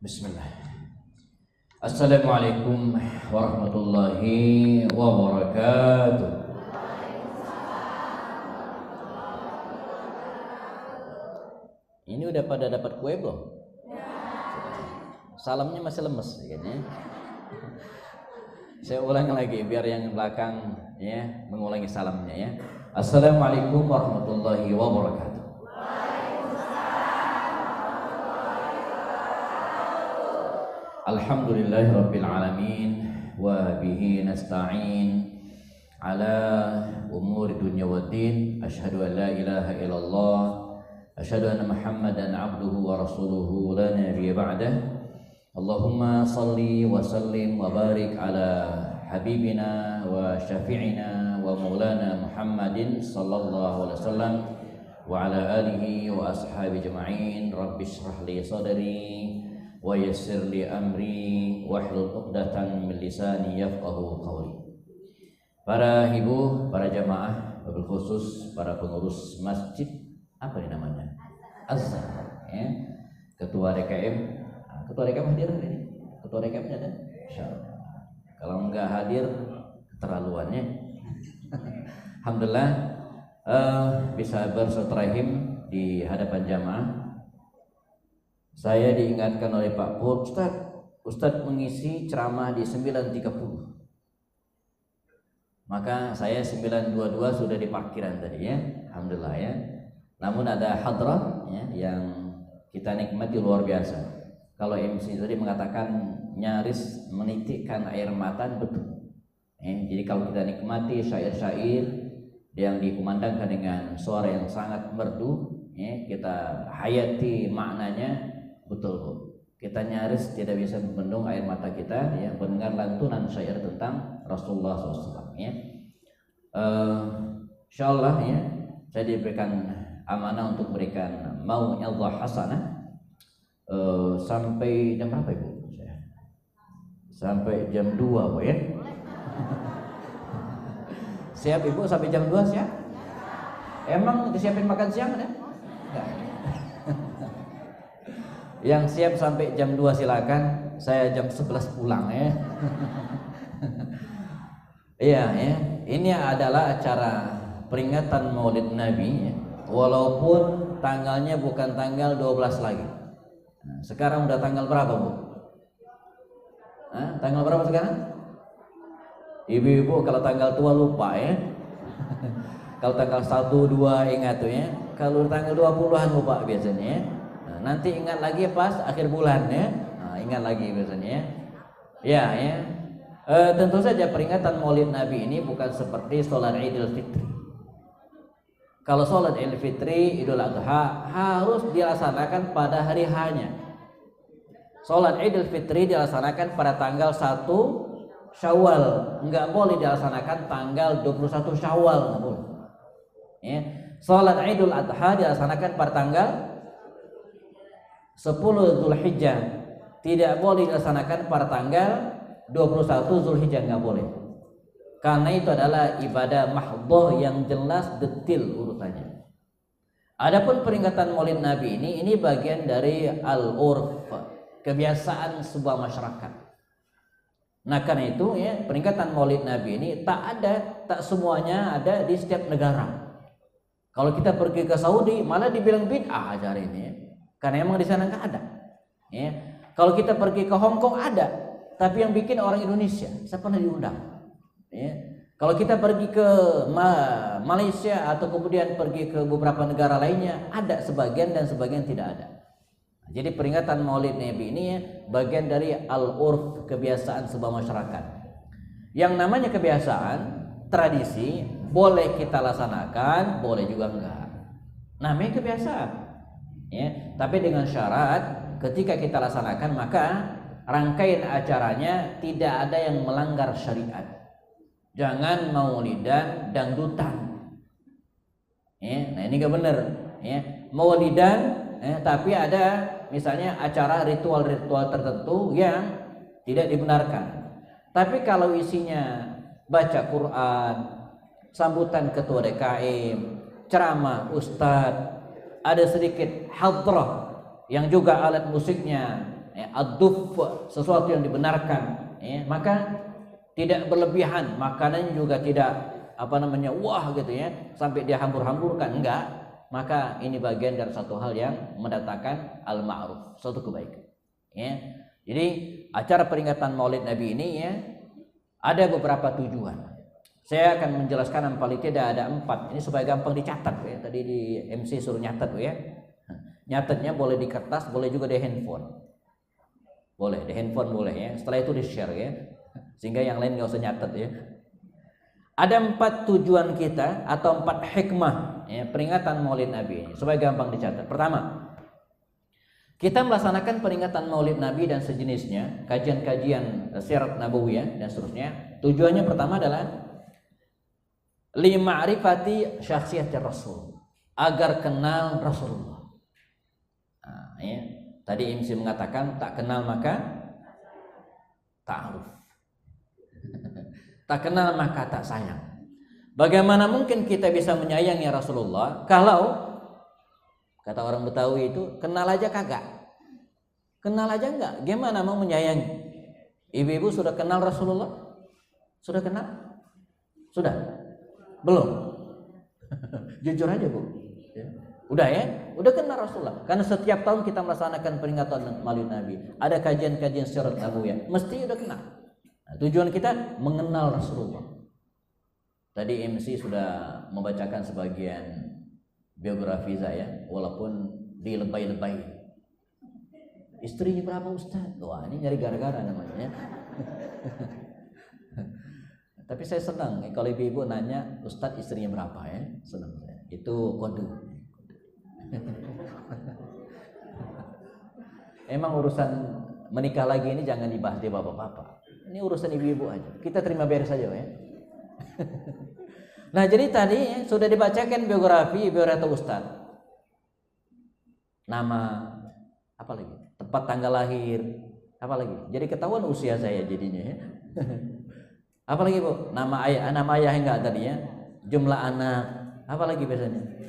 Bismillah. Assalamualaikum warahmatullahi wabarakatuh. Ini udah pada dapat kue belum? Salamnya masih lemes kayaknya. Saya ulang lagi biar yang belakang ya mengulangi salamnya ya. Assalamualaikum warahmatullahi wabarakatuh. Alhamdulillahirabbil alamin wa bihi nasta'in ala umuri dunya waddin. Asyhadu an la ilaha illallah, asyhadu anna Muhammadan abduhu wa rasuluhu la nabiyya ba'dah. Allahumma salli wa sallim wa barik ala habibina wa syafi'ina wa maulana Muhammadin sallallahu alaihi wasallam wa ala alihi wa ashabi jama'in. Rabbi shrah li sadri wa yassir li amri wahlul 'uqdatam min lisani yafqahu qawli. Para ibu, para jamaah, wabil khusus para pengurus masjid, apa ini namanya? Azhar ya. Ketua DKM. Ketua DKM hadir ini? Ketua DKM-nya ada? Insyaallah. Kalau enggak hadir keterlaluannya. Alhamdulillah bisa bersilaturahim di hadapan jamaah. Saya diingatkan oleh Pak Pur, Ustadz mengisi ceramah di 9.30. Maka saya 9.22 sudah di parkiran tadi ya, alhamdulillah ya. Namun ada hadrah ya, yang kita nikmati luar biasa. Kalau MC tadi mengatakan nyaris menitikkan air mata, betul. Jadi kalau kita nikmati syair-syair yang dikumandangkan dengan suara yang sangat merdu, ya, kita hayati maknanya. Betul Bu, kita nyaris tidak bisa membendung air mata kita ya mendengar lantunan syair tentang Rasulullah SAW ya. Insyaallah ya, saya diberikan amanah untuk berikan mau'izah hasanah sampai jam berapa Ibu? Sampai jam 2 Bu ya. Siap Ibu sampai jam 2 siap? Emang disiapin makan siang ada? Enggak. Yang siap sampai jam 2 silakan, saya jam 11 pulang ya. Iya ya, ini adalah acara peringatan Maulid Nabi ya. Walaupun tanggalnya bukan tanggal 12 lagi. Nah, sekarang udah tanggal berapa Bu? Tanggal berapa sekarang? Ibu-ibu kalau tanggal tua lupa ya. Kalau tanggal 1, 2 ingat tuh ya. Kalau tanggal 20-an lupa biasanya ya. Nanti ingat lagi pas akhir bulan ya. Ingat lagi biasanya ya. Ya. Tentu saja peringatan Maulid Nabi ini bukan seperti sholat Idul Fitri. Kalau sholat Idul Fitri, Idul Adha harus dilaksanakan pada hari hanya. Sholat Idul Fitri dilaksanakan pada tanggal 1 Syawal, enggak boleh dilaksanakan tanggal 21 Syawal, enggak boleh. Ya. Sholat Idul Adha dilaksanakan pada tanggal 10 Zulhijjah, tidak boleh dilaksanakan pada tanggal 21 Zulhijjah, nggak boleh. Karena itu adalah ibadah mahdhah yang jelas detil urutannya. Adapun peringatan Maulid Nabi ini bagian dari al-urf, kebiasaan sebuah masyarakat. Nah karena itu ya peringatan Maulid Nabi ini tak semuanya ada di setiap negara. Kalau kita pergi ke Saudi malah dibilang bid'ah acara ini ya. Karena emang di sana nggak ada. Ya. Kalau kita pergi ke Hong Kong ada, tapi yang bikin orang Indonesia. Saya pernah diundang. Ya. Kalau kita pergi ke Malaysia atau kemudian pergi ke beberapa negara lainnya, ada sebagian dan sebagian tidak ada. Jadi peringatan Maulid Nabi ini ya, bagian dari al-urf, kebiasaan sebuah masyarakat. Yang namanya kebiasaan, tradisi, boleh kita laksanakan, boleh juga enggak. Namanya kebiasaan. Ya, tapi dengan syarat ketika kita laksanakan maka rangkaian acaranya tidak ada yang melanggar syariat. Jangan maulidan dangdutan. Ya, nah ini gak benar. Ya, maulidan tapi ada misalnya acara ritual-ritual tertentu yang tidak dibenarkan. Tapi kalau isinya baca Quran, sambutan ketua DKM, ceramah ustadz, ada sedikit hadrah yang juga alat musiknya ad-duf, sesuatu yang dibenarkan, maka tidak berlebihan, makanan juga tidak wah gitu ya, sampai dia hambur-hamburkan, enggak. Maka ini bagian dari satu hal yang mendatangkan al-ma'ruf, suatu kebaikan. Jadi acara peringatan Maulid Nabi ini ada beberapa tujuan. Saya akan menjelaskan paling tidak ada 4. Ini supaya gampang dicatat ya. Tadi di MC suruh nyatat ya. Nyatatnya boleh di kertas, boleh juga di handphone. Boleh di handphone boleh ya. Setelah itu di-share ya. Sehingga yang lain nggak usah nyatat ya. Ada 4 tujuan kita atau 4 hikmah peringatan Maulid Nabi ini supaya gampang dicatat. Pertama, kita melaksanakan peringatan Maulid Nabi dan sejenisnya, kajian-kajian sirat nabawiyah dan seterusnya. Tujuannya pertama adalah lima'rifati syakhsiyat Rasul, agar kenal Rasulullah. Tadi MC mengatakan tak kenal maka ta'aruf. Tak kenal maka tak sayang. Bagaimana mungkin kita bisa menyayangi Rasulullah kalau kata orang Betawi itu kenal aja kagak? Kenal aja enggak? Gimana mau menyayangi? Ibu-ibu sudah kenal Rasulullah? Sudah kenal? Sudah? Belum? Jujur aja Bu. Udah ya? Udah kenal Rasulullah. Karena setiap tahun kita melaksanakan peringatan Maulid Nabi. Ada kajian-kajian sirat nabawiyah. Mesti udah kenal. Nah, tujuan kita mengenal Rasulullah. Tadi MC sudah membacakan sebagian biografi saya, walaupun dilebay-lebay. Istrinya berapa Ustaz? Wah, ini nyari gara-gara namanya. Tapi saya senang kalau ibu-ibu nanya Ustaz istrinya berapa ya, senang saya. Itu kode. Emang urusan menikah lagi ini jangan dibahas di bapak-bapak. Ini urusan ibu-ibu aja. Kita terima beres saja ya. Nah jadi tadi sudah dibacakan biografi Ustaz. Nama apa lagi? Tempat tanggal lahir, apa lagi? Jadi ketahuan usia saya jadinya ya. Apa lagi Bu? Nama ayah enggak tadi ya? Jumlah anak, apa lagi biasanya?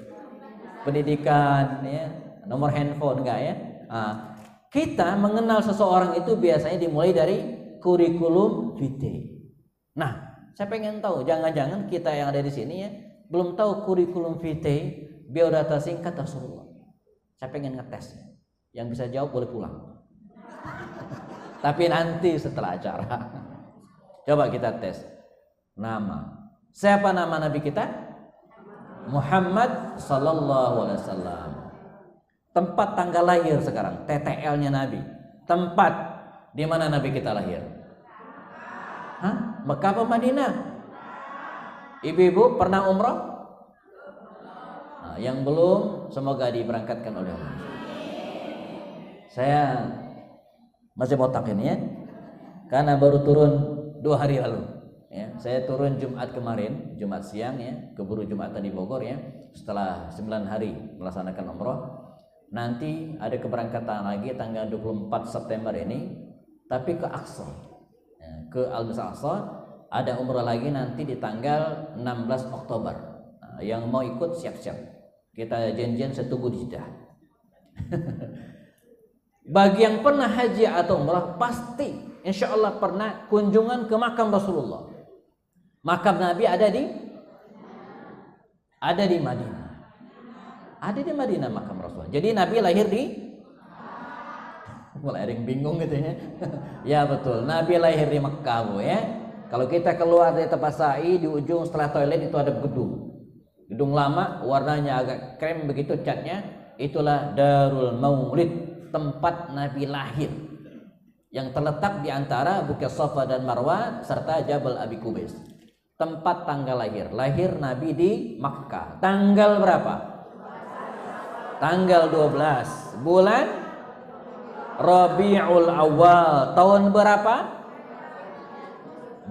Pendidikan ya, nomor handphone enggak ya? Kita mengenal seseorang itu biasanya dimulai dari kurikulum vitae. Nah, saya pengen tahu, jangan-jangan kita yang ada di sini ya belum tahu kurikulum vitae biodata singkat Rasulullah. Saya pengen ngetes. Yang bisa jawab boleh pulang. Tapi nanti setelah acara. Coba kita tes. Nama. Siapa nama Nabi kita? Muhammad sallallahu alaihi wasallam. Tempat tanggal lahir sekarang, TTL-nya Nabi. Tempat di mana Nabi kita lahir? Mekah apa Madinah? Ibu-ibu pernah umroh? Yang belum, semoga diberangkatkan oleh Allah. Saya masih botak ini ya, karena baru turun 2 hari lalu. Ya, saya turun Jumat kemarin, Jumat siang ya, keburu Jumatan di Bogor ya. Setelah 9 hari melaksanakan umroh, nanti ada keberangkatan lagi tanggal 24 September ini, tapi ke Aqsa, ya, ke Al-Masjid Aqsa. Ada umroh lagi nanti di tanggal 16 Oktober. Nah, yang mau ikut siap-siap. Kita janjian saya tunggu di Jeddah. Bagi yang pernah haji atau umrah pasti insya Allah pernah kunjungan ke makam Rasulullah. Makam Nabi ada di Madinah. Ada di Madinah makam Rasulullah. Jadi Nabi lahir di mulai ada yang bingung gitu ya. Ya betul, Nabi lahir di Mekah Bu ya. Kalau kita keluar dari tempat sa'i, di ujung setelah toilet itu ada gedung. Gedung lama, warnanya agak krem begitu catnya. Itulah Darul Maulid, tempat Nabi lahir, yang terletak di antara Bukit Safa dan Marwah serta Jabal Abi Qubais. Tempat tanggal lahir. Lahir Nabi di Makkah. Tanggal berapa? Tanggal 12 bulan Rabiul Awal. Tahun berapa?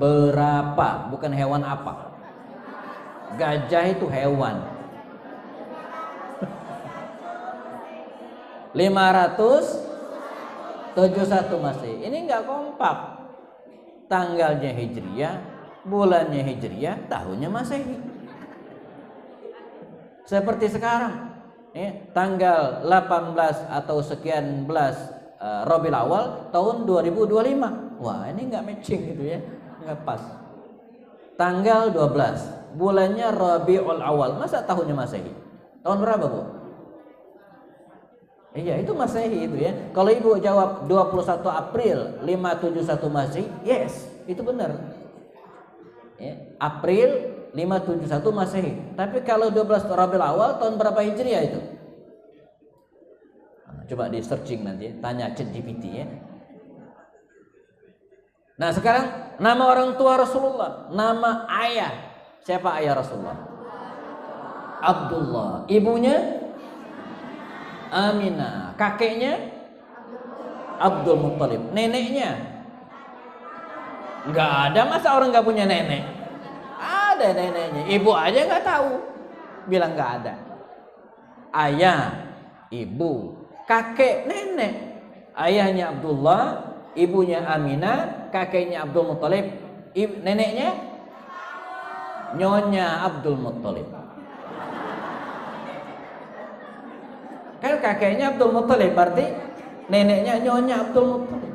Berapa? Bukan hewan apa? Gajah itu hewan. 571 masih. Ini enggak kompak. Tanggalnya Hijriyah, bulannya Hijriyah, tahunnya Masehi. Seperti sekarang, tanggal 18 atau sekian belas Rabiul Awal tahun 2025. Wah, ini nggak matching gitu ya, nggak pas. Tanggal 12, bulannya Rabiul Awal, masa tahunnya Masehi? Tahun berapa, Bu? Iya, itu Masehi itu ya. Kalau Ibu jawab 21 April 571 Masehi, yes, itu benar. Ya, April 571 Masehi. Tapi kalau 12 Rabiul Awal tahun berapa Hijriah itu? Coba di searching nanti, tanya ChatGPT ya. Nah, sekarang nama orang tua Rasulullah, nama ayah. Siapa ayah Rasulullah? Abdullah. Ibunya Aminah. Kakeknya Abdul Muttalib. Neneknya nggak ada, masa orang nggak punya nenek? Ada neneknya. Ibu aja nggak tahu, bilang nggak ada. Ayah, ibu, kakek, nenek. Ayahnya Abdullah, ibunya Aminah, kakeknya Abdul Muttalib, neneknya Nyonya Abdul Muttalib. Kan kakeknya Abdul Muttalib, berarti neneknya Nyonya Abdul Muttalib.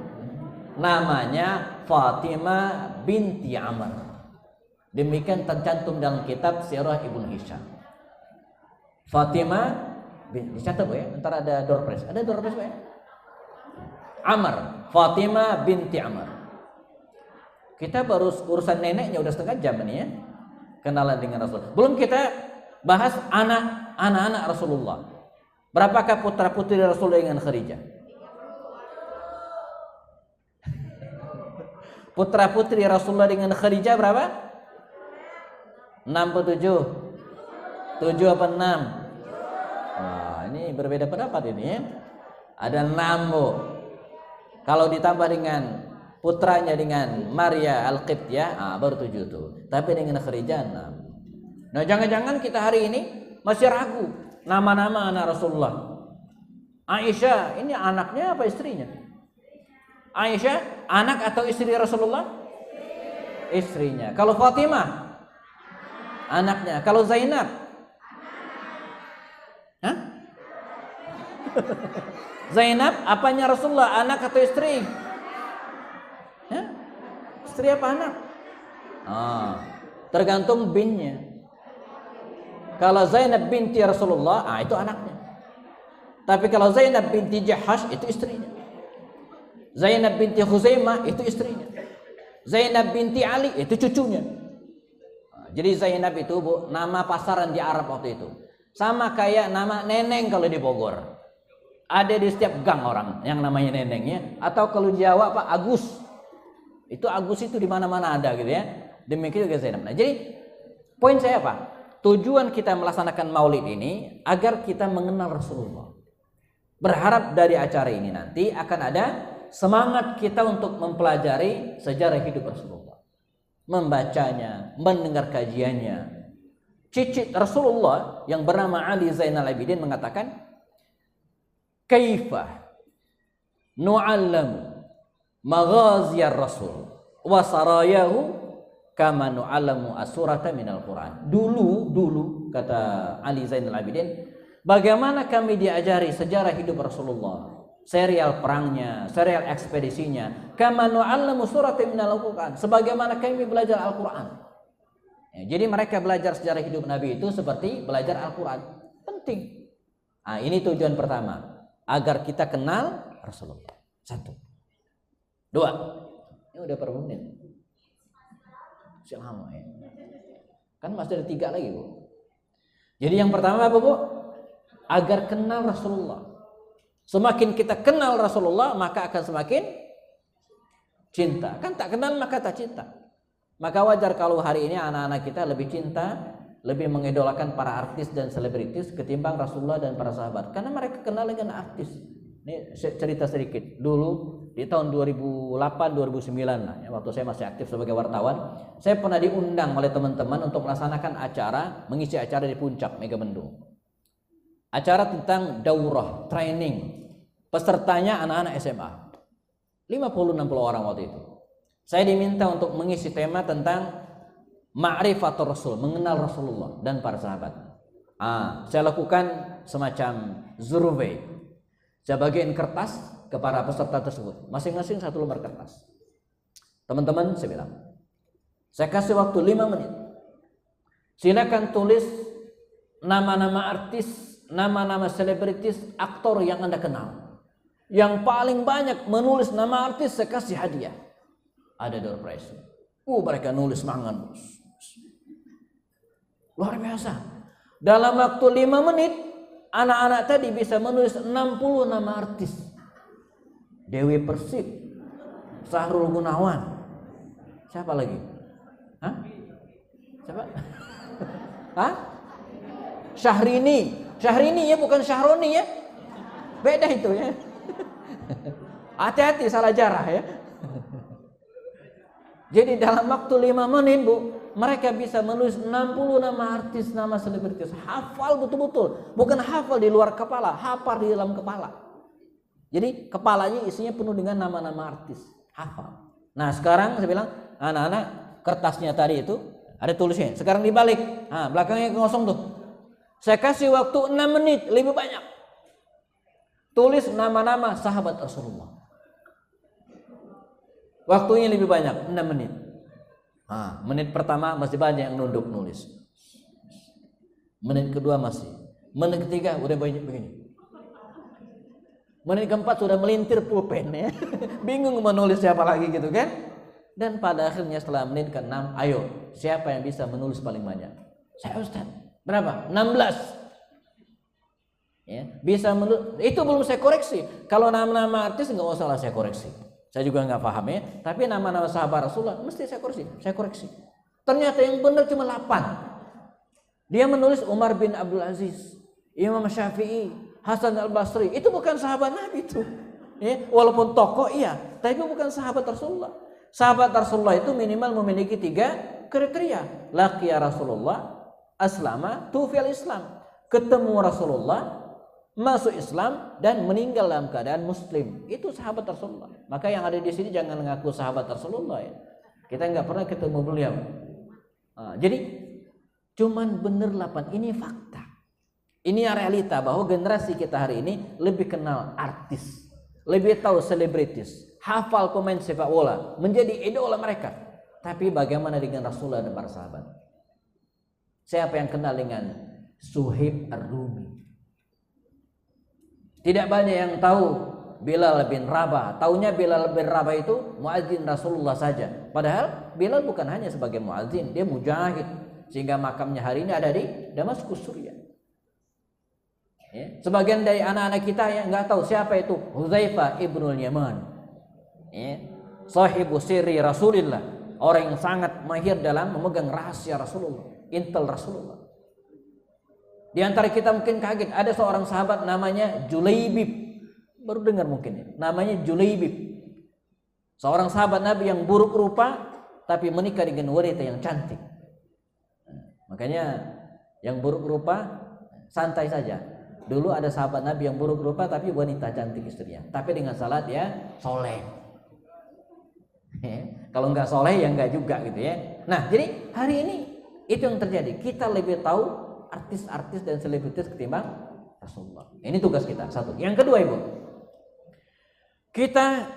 Namanya Fatimah binti Amr. Demikian tercantum dalam kitab Sirah Ibnu Hisham. Fatimah dicatat ya, ntar ada door prize. Ada door prize ya? Amr, Fatimah binti Amr. Kita baru urusan neneknya udah setengah jam ini ya. Kenalan dengan Rasul. Belum kita bahas anak-anak Rasulullah. Berapakah putra-putri Rasulullah dengan Khadijah? Putra-putri Rasulullah dengan Khadijah berapa? 6 atau 7? 7 apa 6? Wah, ini berbeda pendapat ini ya. Ada 6, Bu. Kalau ditambah dengan putranya dengan Maria Al-Qibtiyah, baru 7 tuh. Tapi dengan Khadijah 6. Nah, jangan-jangan kita hari ini masih ragu nama-nama anak Rasulullah. Aisyah, ini anaknya apa istrinya? Aisyah, anak atau istri Rasulullah? Istrinya. Kalau Fatimah, anaknya. Kalau Zainab, hah? Zainab, apanya Rasulullah? Anak atau istri? Hah? Istri apa anak? Tergantung binnya. Kalau Zainab binti Rasulullah, itu anaknya. Tapi kalau Zainab binti Jahash, itu istrinya. Zainab binti Khuzaimah, itu istrinya. Zainab binti Ali, itu cucunya. Jadi Zainab itu, Bu, nama pasaran di Arab waktu itu. Sama kayak nama Neneng kalau di Bogor. Ada di setiap gang orang yang namanya Neneng ya. Atau kalau di Jawa apa Agus. Itu Agus itu di mana-mana ada gitu ya. Demikian juga Zainab. Nah, jadi poin saya apa? Tujuan kita melaksanakan Maulid ini agar kita mengenal Rasulullah. Berharap dari acara ini nanti akan ada semangat kita untuk mempelajari sejarah hidup Rasulullah. Membacanya, mendengar kajiannya. Cicit Rasulullah yang bernama Ali Zainal Abidin mengatakan, "Kaifa nu'allamu maghaziyar Rasul wa sarayahu kama nu'allamu asurata minal Quran." Dulu kata Ali Zainal Abidin, bagaimana kami diajari sejarah hidup Rasulullah, serial perangnya, serial ekspedisinya, kama nu'allamu surata minal Quran, sebagaimana kami belajar Al-Quran. Ya, jadi mereka belajar sejarah hidup Nabi itu seperti belajar Al-Quran. Penting. Nah, ini tujuan pertama, agar kita kenal Rasulullah. 1. 2. Ini udah per menit. Lama ya. Kan masih ada 3 lagi, Bu. Jadi yang pertama apa, Bu? Agar kenal Rasulullah. Semakin kita kenal Rasulullah, maka akan semakin cinta. Kan tak kenal maka tak cinta. Maka wajar kalau hari ini anak-anak kita lebih cinta, lebih mengidolakan para artis dan selebritis ketimbang Rasulullah dan para sahabat. Karena mereka kenal dengan artis. Ini cerita sedikit. Dulu di tahun 2008-2009 lah, ya, waktu saya masih aktif sebagai wartawan, saya pernah diundang oleh teman-teman untuk melaksanakan acara, mengisi acara di Puncak Megamendung. Acara tentang daurah, training. Pesertanya anak-anak SMA. 50-60 orang waktu itu. Saya diminta untuk mengisi tema tentang ma'rifatul Rasul, mengenal Rasulullah dan para sahabat. Saya lakukan semacam survei. Saya bagiin kertas ke para peserta tersebut, masing-masing 1 lembar kertas. Teman-teman, saya bilang, saya kasih waktu 5 menit. Silakan tulis nama-nama artis, nama-nama selebritis, aktor yang Anda kenal. Yang paling banyak menulis nama artis, saya kasih hadiah. Ada door prize. Mereka nulis mangan. Luar biasa. Dalam waktu 5 menit, anak-anak tadi bisa menulis 60 nama artis. Dewi Persik, Sahrul Gunawan. Siapa lagi? Hah? Siapa? Hah? Syahrini. Syahrini ya, bukan Syahroni ya. Beda itu ya. Hati-hati salah jarah ya. Jadi dalam waktu 5 menit Bu, mereka bisa menulis 60 nama artis, nama selebritis. Hafal betul-betul. Bukan hafal di luar kepala, hafal di dalam kepala. Jadi kepalanya isinya penuh dengan nama-nama artis. Hafal. Nah sekarang saya bilang, anak-anak, kertasnya tadi itu ada tulisnya. Sekarang dibalik. Nah, belakangnya kosong tuh. Saya kasih waktu 6 menit, lebih banyak. Tulis nama-nama sahabat Rasulullah. Waktunya lebih banyak, 6 menit. Nah, menit pertama masih banyak yang nunduk nulis. Menit kedua masih. Menit ketiga udah banyak begini. Menit keempat sudah melintir pulpen ya. Bingung menulis siapa lagi gitu kan. Dan pada akhirnya setelah menit ke-6, ayo siapa yang bisa menulis paling banyak? Saya Ustaz. Berapa? 16. Ya, bisa menulis. Itu belum saya koreksi. Kalau nama-nama artis nggak usah saya koreksi. Saya juga nggak paham ya. Tapi nama-nama sahabat Rasulullah mesti saya koreksi. Saya koreksi. Ternyata yang benar cuma 8. Dia menulis Umar bin Abdul Aziz, Imam Syafi'i, Hasan al-Basri. Itu bukan sahabat Nabi itu. Ya, walaupun tokoh iya, tapi bukan sahabat Rasulullah. Sahabat Rasulullah itu minimal memiliki 3 kriteria. Laqiya Rasulullah, aslama, tufial Islam. Ketemu Rasulullah, masuk Islam, dan meninggal dalam keadaan Muslim. Itu sahabat Rasulullah. Maka yang ada di sini jangan ngaku sahabat Rasulullah ya. Kita nggak pernah ketemu beliau. Jadi cuman bener 8. Ini fakta. Ini realita bahwa generasi kita hari ini lebih kenal artis, lebih tahu selebritis, hafal pemain sepak bola, menjadi idola mereka. Tapi bagaimana dengan Rasulullah dan para sahabat? Siapa yang kenal dengan Suhaib Ar-Rumi? Tidak banyak yang tahu Bilal bin Rabah. Taunya Bilal bin Rabah itu muadzin Rasulullah saja. Padahal Bilal bukan hanya sebagai muadzin, dia mujahid. Sehingga makamnya hari ini ada di Damaskus, Suriah. Ya. Sebagian dari anak-anak kita yang nggak tahu siapa itu Hudzaifah ibnul Yaman. Ya. Sahibu sirri Rasulillah. Orang yang sangat mahir dalam memegang rahasia Rasulullah, intel Rasulullah. Di antara kita mungkin kaget, ada seorang sahabat namanya Julaibib. Baru dengar mungkin ya. Namanya Julaibib. Seorang sahabat Nabi yang buruk rupa tapi menikah dengan wanita yang cantik. Makanya yang buruk rupa santai saja. Dulu ada sahabat Nabi yang buruk rupa tapi wanita cantik istrinya. Tapi dengan salat ya soleh. Kalau nggak soleh ya nggak juga gitu ya. Nah jadi hari ini itu yang terjadi. Kita lebih tahu artis-artis dan selebritis ketimbang Rasulullah. Ini tugas kita. 1. Yang kedua Ibu, kita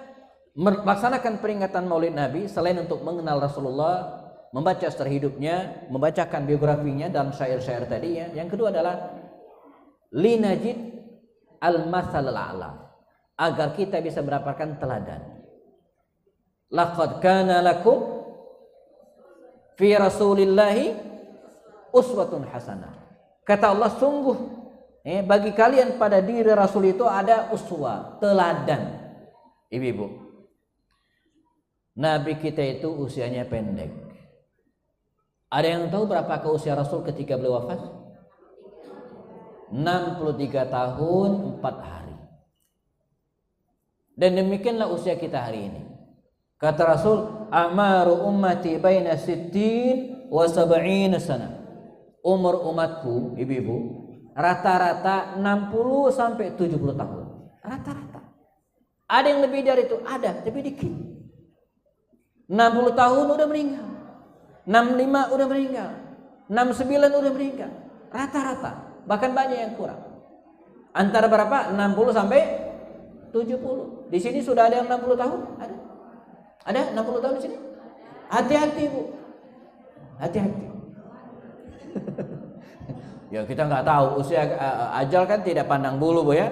melaksanakan peringatan Maulid Nabi selain untuk mengenal Rasulullah, membaca sejarah hidupnya, membacakan biografinya dalam syair-syair tadi ya. Yang kedua adalah linajid al-masal al-a'la, agar kita bisa mendapatkan teladan. Laqad kana lakum fi Rasulillahi uswatun hasanah. Kata Allah, sungguh bagi kalian pada diri Rasul itu ada uswah, teladan. Ibu-ibu, Nabi kita itu usianya pendek. Ada yang tahu berapakah usia Rasul ketika beliau wafat? 63 tahun 4 hari. Dan demikianlah usia kita hari ini. Kata Rasul, amaru ummati baina 60 wa 70 sana. Umur umatku, ibu-ibu, rata-rata 60 sampai 70 tahun. Rata-rata. Ada yang lebih dari itu, ada, tapi dikit. 60 tahun udah meninggal. 65 udah meninggal. 69 udah meninggal. Rata-rata. Bahkan banyak yang kurang. Antara berapa? 60 sampai 70. Di sini sudah ada yang 60 tahun? Ada? Ada 60 tahun di sini? Hati-hati, Bu. Hati-hati. Ya kita nggak tahu usia ajal kan tidak pandang bulu, Bu ya.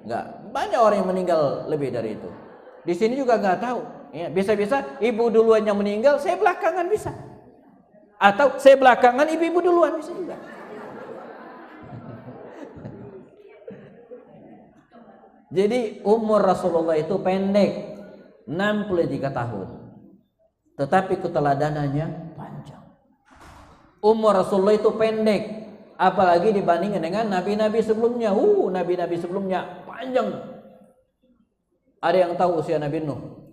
Nggak, banyak orang yang meninggal lebih dari itu. Di sini juga nggak tahu. Ya, bisa-bisa ibu duluan yang meninggal, saya belakangan bisa. Atau saya belakangan, ibu-ibu duluan bisa juga. Jadi umur Rasulullah itu pendek, 63 tahun. Tetapi keteladanannya panjang. Umur Rasulullah itu pendek, apalagi dibandingkan dengan nabi-nabi sebelumnya. Nabi-nabi sebelumnya panjang. Ada yang tahu usia Nabi Nuh?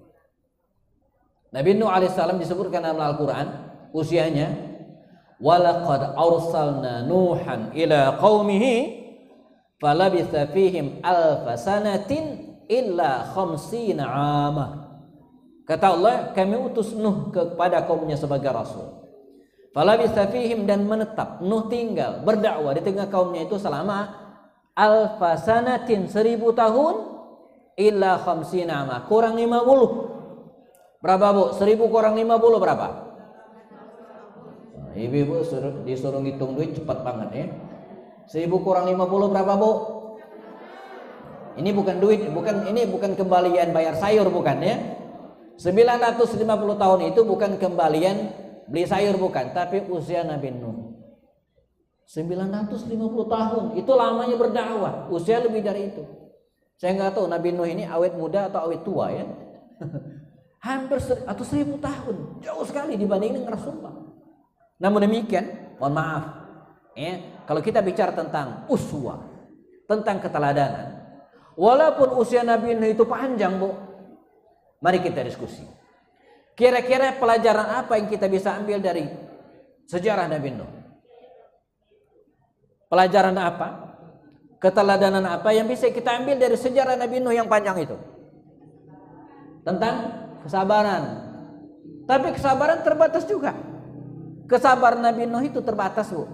Nabi Nuh alaihissalam disebutkan dalam Al-Quran usianya, walaqad arsalna Nuhan ila qaumihi falabitha fihim alfa sanatin illa khamsina amah. Kata Allah, kami utus Nuh kepada kaumnya sebagai rasul. Falabitha fihim, dan menetap, Nuh tinggal berdakwah di tengah kaumnya itu selama alfa sanatin, 1000 tahun, illa khamsina amah, kurang 50. Berapa, Bu? 1000 kurang 50 berapa? Ibu-ibu disuruh ngitung duit cepat banget ya. 1000 kurang 50 berapa, Bu? Ini bukan duit, ini bukan kembalian bayar sayur, bukan ya. 950 tahun itu bukan kembalian beli sayur, bukan, tapi usia Nabi Nuh 950 tahun. Itu lamanya berdakwah. Usia lebih dari itu. Saya nggak tahu Nabi Nuh ini awet muda atau awet tua ya. Hampir atau 1000 tahun, jauh sekali dibanding dengan Rasulullah. Namun demikian, mohon maaf ya, kalau kita bicara tentang uswah, tentang keteladanan, walaupun usia Nabi Nuh itu panjang, Bu, mari kita diskusi. Kira-kira pelajaran apa yang kita bisa ambil dari sejarah Nabi Nuh? Pelajaran apa? Keteladanan apa yang bisa kita ambil dari sejarah Nabi Nuh yang panjang itu? Tentang kesabaran. Tapi kesabaran terbatas juga. Kesabaran Nabi Nuh itu terbatas, Bu.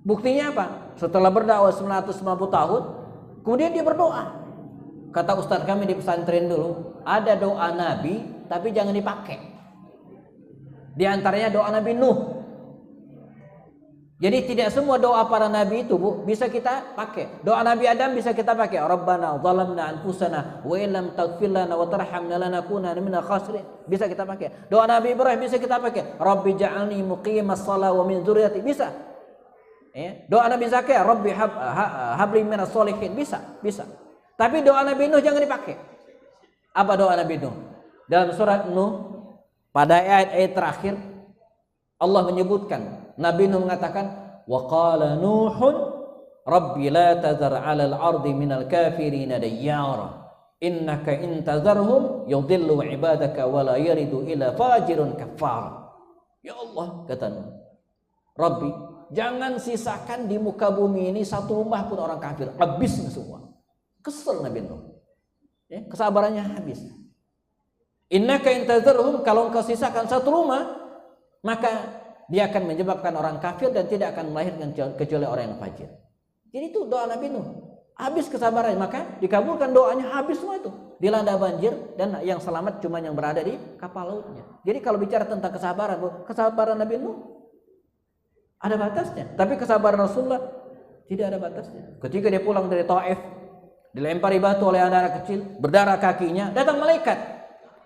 Buktinya apa? Setelah berdakwah 950 tahun, kemudian dia berdoa. Kata ustadz kami di pesantren dulu, ada doa Nabi tapi jangan dipakai. Di antaranya doa Nabi Nuh. Jadi tidak semua doa para nabi itu, Bu, bisa kita pakai. Doa Nabi Adam bisa kita pakai. Rabbana zalamna anfusana wa illam taghfir lana wa tarhamna lanakunanna minal khasirin. Bisa kita pakai. Doa Nabi Ibrahim bisa kita pakai. Rabbi ja'alni muqimas shalah wa min dzurriyyati, bisa. Ya. Doa Nabi Zakaria, Rabbi habli minas sholihin, bisa. Tapi doa Nabi Nuh jangan dipakai. Apa doa Nabi Nuh? Dalam surat Nuh pada ayat-ayat terakhir Allah menyebutkan, Nabi Nuh mengatakan, wa qala Nuhun Rabbi la tazar 'alal ardi minal kafirina dayyara innaka in tazarhum yudillu 'ibadaka wa la yaridu ila fajirun kafar. Ya Allah, kata Nuh, Rabbi, jangan sisakan di muka bumi ini satu rumah pun orang kafir, habisnya semua. Kesel Nabi Nuh ya, kesabarannya habis. Innaka in tazarhum, kalau engkau sisakan satu rumah, maka dia akan menyebabkan orang kafir dan tidak akan melahirkan kecuali orang yang fajir. Jadi itu doa Nabi Nuh. Habis kesabaran, maka dikabulkan doanya, habis semua itu. Dilanda banjir dan yang selamat cuma yang berada di kapal lautnya. Jadi kalau bicara tentang kesabaran, kesabaran Nabi Nuh ada batasnya. Tapi kesabaran Rasulullah tidak ada batasnya. Ketika dia pulang dari Taif, dilempari batu oleh anak-anak kecil, berdarah kakinya, datang malaikat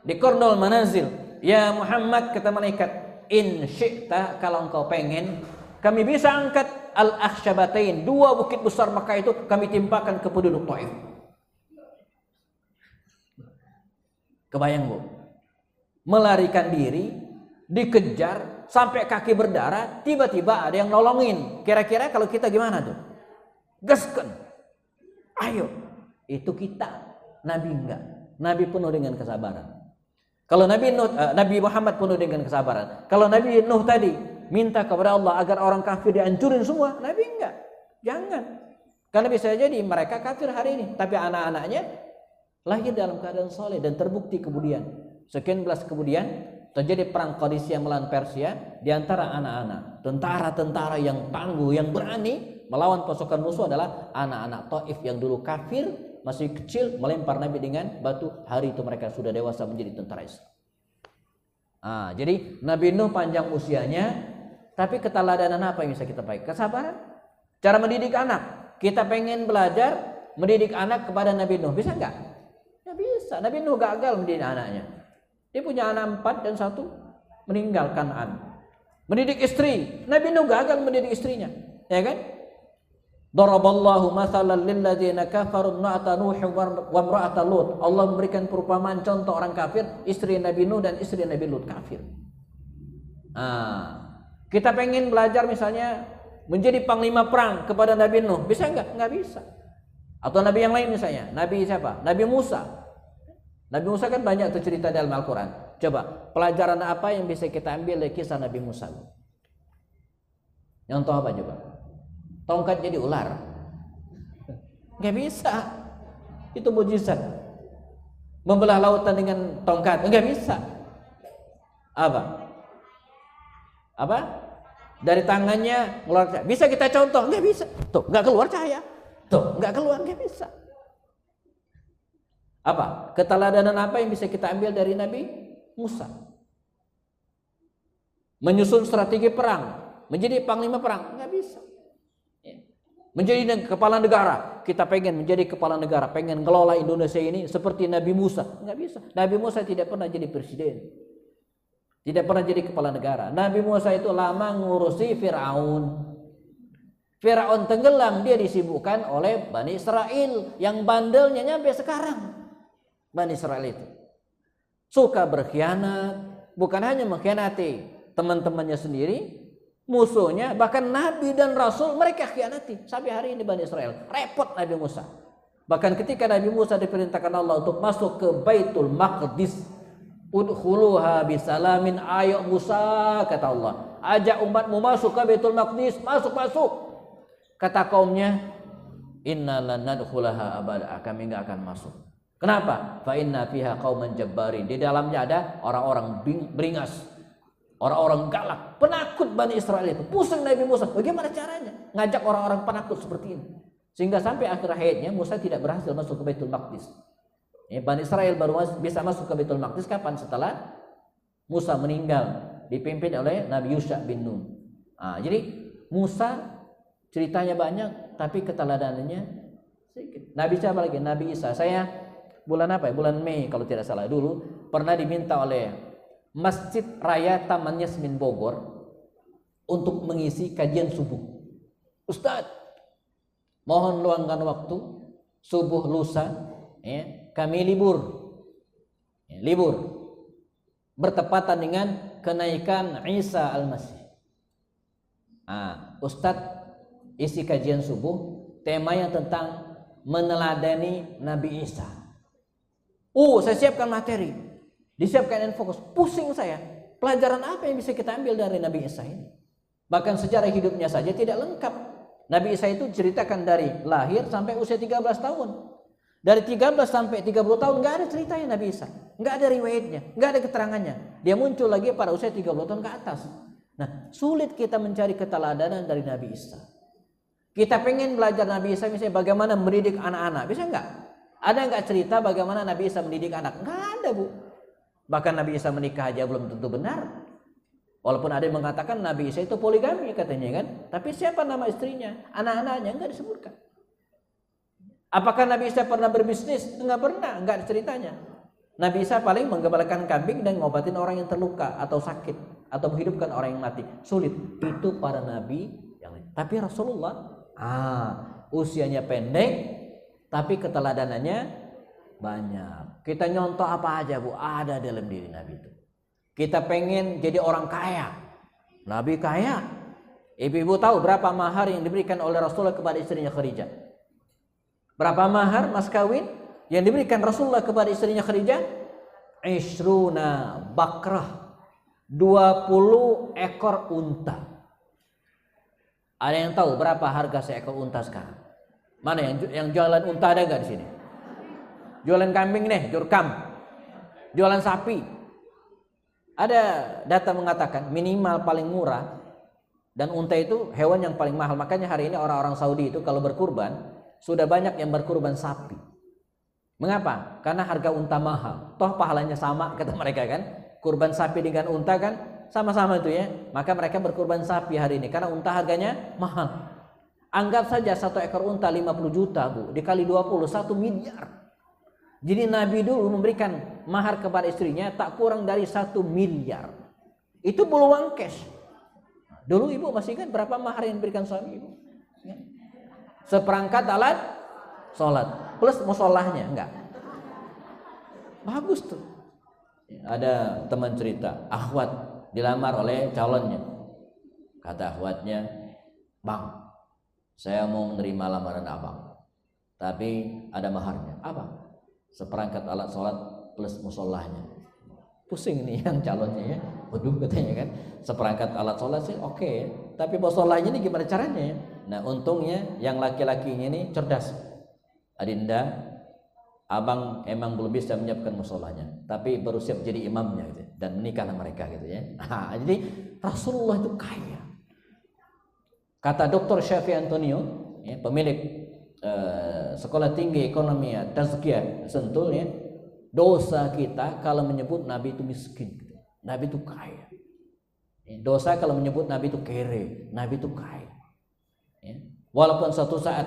di Kordol Manazil. Ya Muhammad, kata malaikat, in syi'ta, kalau engkau pengen, kami bisa angkat al-akhsyabatain, 2 bukit besar Makkah itu kami timpakan ke penduduk Taif. Kebayang, Bu? Melarikan diri, dikejar sampai kaki berdarah, tiba-tiba ada yang nolongin. Kira-kira kalau kita gimana tuh? Gaskan, ayo. Itu kita. Nabi enggak. Nabi penuh dengan kesabaran. Kalau Nabi Muhammad penuh dengan kesabaran. Kalau Nabi Nuh tadi minta kepada Allah agar orang kafir dihancurin semua, Nabi enggak. Jangan. Karena bisa jadi mereka kafir hari ini, tapi anak-anaknya lahir dalam keadaan soleh dan terbukti kemudian. Sekian belas kemudian terjadi perang Qadisiyah melawan Persia. Di antara anak-anak, tentara-tentara yang tangguh, yang berani melawan pasukan musuh adalah anak-anak Taif yang dulu kafir, masih kecil melempar Nabi dengan batu. Hari itu mereka sudah dewasa menjadi tentara Islam. Jadi Nabi Nuh panjang usianya, tapi keteladanan apa yang bisa kita pakai? Kesabaran. Cara mendidik anak. Kita pengen belajar mendidik anak kepada Nabi Nuh, bisa nggak? Ya bisa. Nabi Nuh gagal mendidik anaknya. Dia punya anak 4 dan 1 meninggal Kan'an. Mendidik istri, Nabi Nuh gagal mendidik istrinya, ya kan? Daraballahu mathalan lil ladzina kafaru imra'ata Nuh wa imra'ata Lut. Allah memberikan perumpamaan contoh orang kafir, istri Nabi Nuh dan istri Nabi Lut kafir. Kita pengen belajar misalnya menjadi panglima perang kepada Nabi Nuh, bisa nggak? Nggak bisa. Atau nabi yang lain misalnya, Nabi siapa? Nabi Musa. Nabi Musa kan banyak tuh cerita dalam Al-Quran. Coba, pelajaran apa yang bisa kita ambil dari kisah Nabi Musa? Contoh apa coba? Tongkat jadi ular? Nggak bisa. Itu mujizat. Membelah lautan dengan tongkat? Nggak bisa. Apa? Dari tangannya keluar cahaya. Bisa kita contoh? Nggak bisa. Tuh, nggak keluar cahaya. Tuh, nggak keluar, nggak bisa. Apa? Keteladanan apa yang bisa kita ambil dari Nabi Musa? Menyusun strategi perang, menjadi panglima perang, nggak bisa. Menjadi kepala negara, kita pengen menjadi kepala negara, pengen ngelola Indonesia ini seperti Nabi Musa, nggak bisa. Nabi Musa tidak pernah jadi presiden, tidak pernah jadi kepala negara. Nabi Musa itu lama ngurusi Fir'aun. Fir'aun tenggelam, dia disibukkan oleh Bani Israel yang bandelnya nyampe sekarang. Bani Israel itu suka berkhianat, bukan hanya mengkhianati teman-temannya sendiri, musuhnya, bahkan Nabi dan Rasul mereka khianati. Sampai hari ini Bani Israel repot Nabi Musa. Bahkan ketika Nabi Musa diperintahkan Allah untuk masuk ke Baitul Maqdis, udkhuluha bisalamin, ayo Musa, kata Allah, ajak umatmu masuk ke Baitul Maqdis, masuk. Kata kaumnya, inna lan nadkhulaha abada, kami enggak akan masuk. Kenapa? Fa inna fiha qauman jabbarin. Di dalamnya ada orang-orang beringas, orang-orang galak, penakut Bani Israel itu. Pusing Nabi Musa, bagaimana caranya ngajak orang-orang penakut seperti ini? Sehingga sampai akhir hayatnya Musa tidak berhasil masuk ke Baitul Maqdis. Bani Israel baru bisa masuk ke Baitul Maqdis kapan? Setelah Musa meninggal, dipimpin oleh Nabi Yusha bin Nun. Jadi Musa ceritanya banyak, tapi keteladanannya sedikit. Nabi siapa lagi? Nabi Isa. Saya bulan apa ya? Bulan Mei kalau tidak salah dulu pernah diminta oleh Masjid Raya Taman Yasmin Bogor untuk mengisi kajian subuh. Ustadz, mohon luangkan waktu subuh lusa, kami libur, bertepatan dengan kenaikan Isa Al-Masih. Ustadz isi kajian subuh, temanya tentang meneladani Nabi Isa. Saya siapkan materi, disiapkan fokus. Pusing saya. Pelajaran apa yang bisa kita ambil dari Nabi Isa ini? Bahkan sejarah hidupnya saja tidak lengkap. Nabi Isa itu ceritakan dari lahir sampai usia 13 tahun. Dari 13 sampai 30 tahun nggak ada ceritanya Nabi Isa, nggak ada riwayatnya, nggak ada keterangannya. Dia muncul lagi pada usia 30 tahun ke atas. Nah, sulit kita mencari keteladanan dari Nabi Isa. Kita pengen belajar Nabi Isa misalnya bagaimana mendidik anak-anak, bisa nggak? Ada nggak cerita bagaimana Nabi Isa mendidik anak? Nggak ada, Bu. Bahkan Nabi Isa menikah aja belum tentu benar. Walaupun ada yang mengatakan Nabi Isa itu poligami katanya kan. Tapi siapa nama istrinya? Anak-anaknya nggak disebutkan. Apakah Nabi Isa pernah berbisnis? Nggak pernah, nggak ada ceritanya. Nabi Isa paling menggembalakan kambing dan ngobatin orang yang terluka atau sakit atau menghidupkan orang yang mati. Sulit. Itu para nabi yang lain. Tapi Rasulullah usianya pendek tapi keteladanannya banyak. Kita nyontoh apa aja, Bu, ada dalam diri Nabi itu. Kita pengen jadi orang kaya, Nabi kaya. Ibu-ibu tahu berapa mahar yang diberikan oleh Rasulullah kepada istrinya Khadijah? Berapa mahar mas kawin yang diberikan Rasulullah kepada istrinya Khadijah? Isruna bakrah, 20 ekor unta. Ada yang tahu berapa harga seekor unta sekarang? Mana yang jualan unta, ada nggak di sini? Jualan kambing nih, jurkam. Jualan sapi. Ada data mengatakan minimal paling murah, dan unta itu hewan yang paling mahal. Makanya hari ini orang-orang Saudi itu kalau berkurban sudah banyak yang berkurban sapi. Mengapa? Karena harga unta mahal. Toh pahalanya sama kata mereka kan. Kurban sapi dengan unta kan sama-sama itu ya. Maka mereka berkurban sapi hari ini karena unta harganya mahal. Anggap saja 1 ekor unta 50 juta Bu, dikali 20 1 miliar. Jadi Nabi dulu memberikan mahar kepada istrinya tak kurang dari 1 miliar. Itu belum uang cash. Dulu Ibu masih ingat berapa mahar yang diberikan suami Ibu? Seperangkat alat sholat plus musolahnya, enggak. Bagus tuh. Ada teman cerita, akhwat dilamar oleh calonnya. Kata akhwatnya, "Bang, saya mau menerima lamaran abang, tapi ada maharnya." "Apa?" "Seperangkat alat sholat plus musolahnya." Pusing nih yang calonnya ya. Waduh katanya kan, seperangkat alat sholat sih oke, tapi musolahnya ini gimana caranya ya? Nah untungnya yang laki-lakinya ini cerdas. "Adinda, abang emang belum bisa menyiapkan musolahnya, tapi baru siap jadi imamnya gitu, dan menikahlah mereka gitu ya." Nah, jadi Rasulullah itu kaya. Kata Dr. Syafi Antonio, ya, pemilik Sekolah Tinggi Ekonomi Tazkiyah Sentul ya, dosa kita kalau menyebut Nabi itu miskin, Nabi itu kaya. Dosa kalau menyebut Nabi itu kere, Nabi itu kaya. Ya. Walaupun suatu saat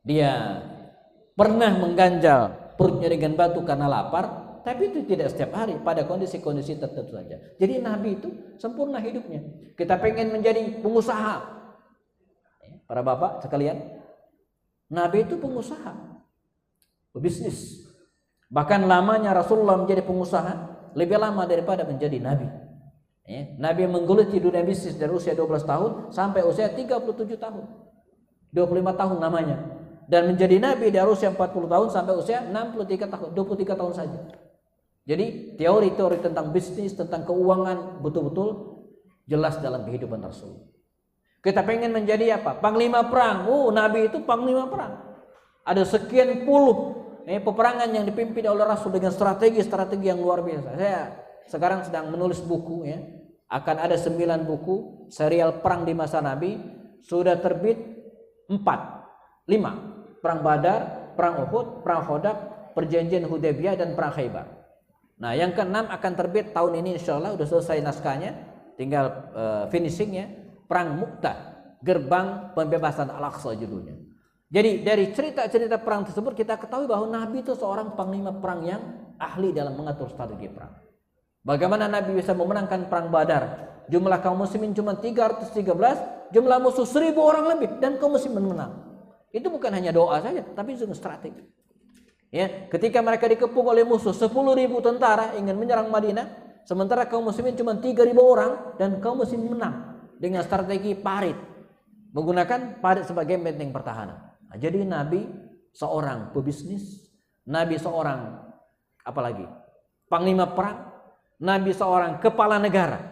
dia pernah mengganjal perutnya dengan batu karena lapar, tapi itu tidak setiap hari, pada kondisi-kondisi tertentu saja. Jadi Nabi itu sempurna hidupnya. Kita pengen menjadi pengusaha, para bapak sekalian, Nabi itu pengusaha, pebisnis. Bahkan lamanya Rasulullah menjadi pengusaha lebih lama daripada menjadi Nabi. Nabi menggeluti dunia bisnis dari usia 12 tahun sampai usia 37 tahun, 25 tahun namanya. Dan menjadi Nabi dari usia 40 tahun sampai usia 63 tahun, 23 tahun saja. Jadi teori-teori tentang bisnis, tentang keuangan betul-betul jelas dalam kehidupan Rasul. Kita pengen menjadi apa? Panglima perang. Nabi itu panglima perang. Ada sekian puluh peperangan yang dipimpin oleh Rasul dengan strategi-strategi yang luar biasa. Saya sekarang sedang menulis buku ya. Akan ada 9 buku serial perang di masa Nabi. Sudah terbit 5. Perang Badar, perang Uhud, perang Khandaq, perjanjian Hudaybiyah, dan perang Khaybar. Nah, yang ke-6 akan terbit tahun ini insyaallah, udah selesai naskahnya, tinggal finishingnya. Perang Mu'tah, gerbang pembebasan Al-Aqsa judulnya. Jadi dari cerita-cerita perang tersebut kita ketahui bahwa Nabi itu seorang panglima perang yang ahli dalam mengatur strategi perang. Bagaimana Nabi bisa memenangkan perang Badar? Jumlah kaum muslimin cuma 313, jumlah musuh 1000 orang lebih, dan kaum muslimin menang. Itu bukan hanya doa saja, tapi juga strategi. Ya, ketika mereka dikepung oleh musuh 10.000 tentara ingin menyerang Madinah, sementara kaum muslimin cuma 3.000 orang, dan kaum muslimin menang dengan strategi parit, menggunakan parit sebagai benteng pertahanan. Nah, jadi Nabi seorang pebisnis, Nabi seorang apalagi panglima perang, Nabi seorang kepala negara.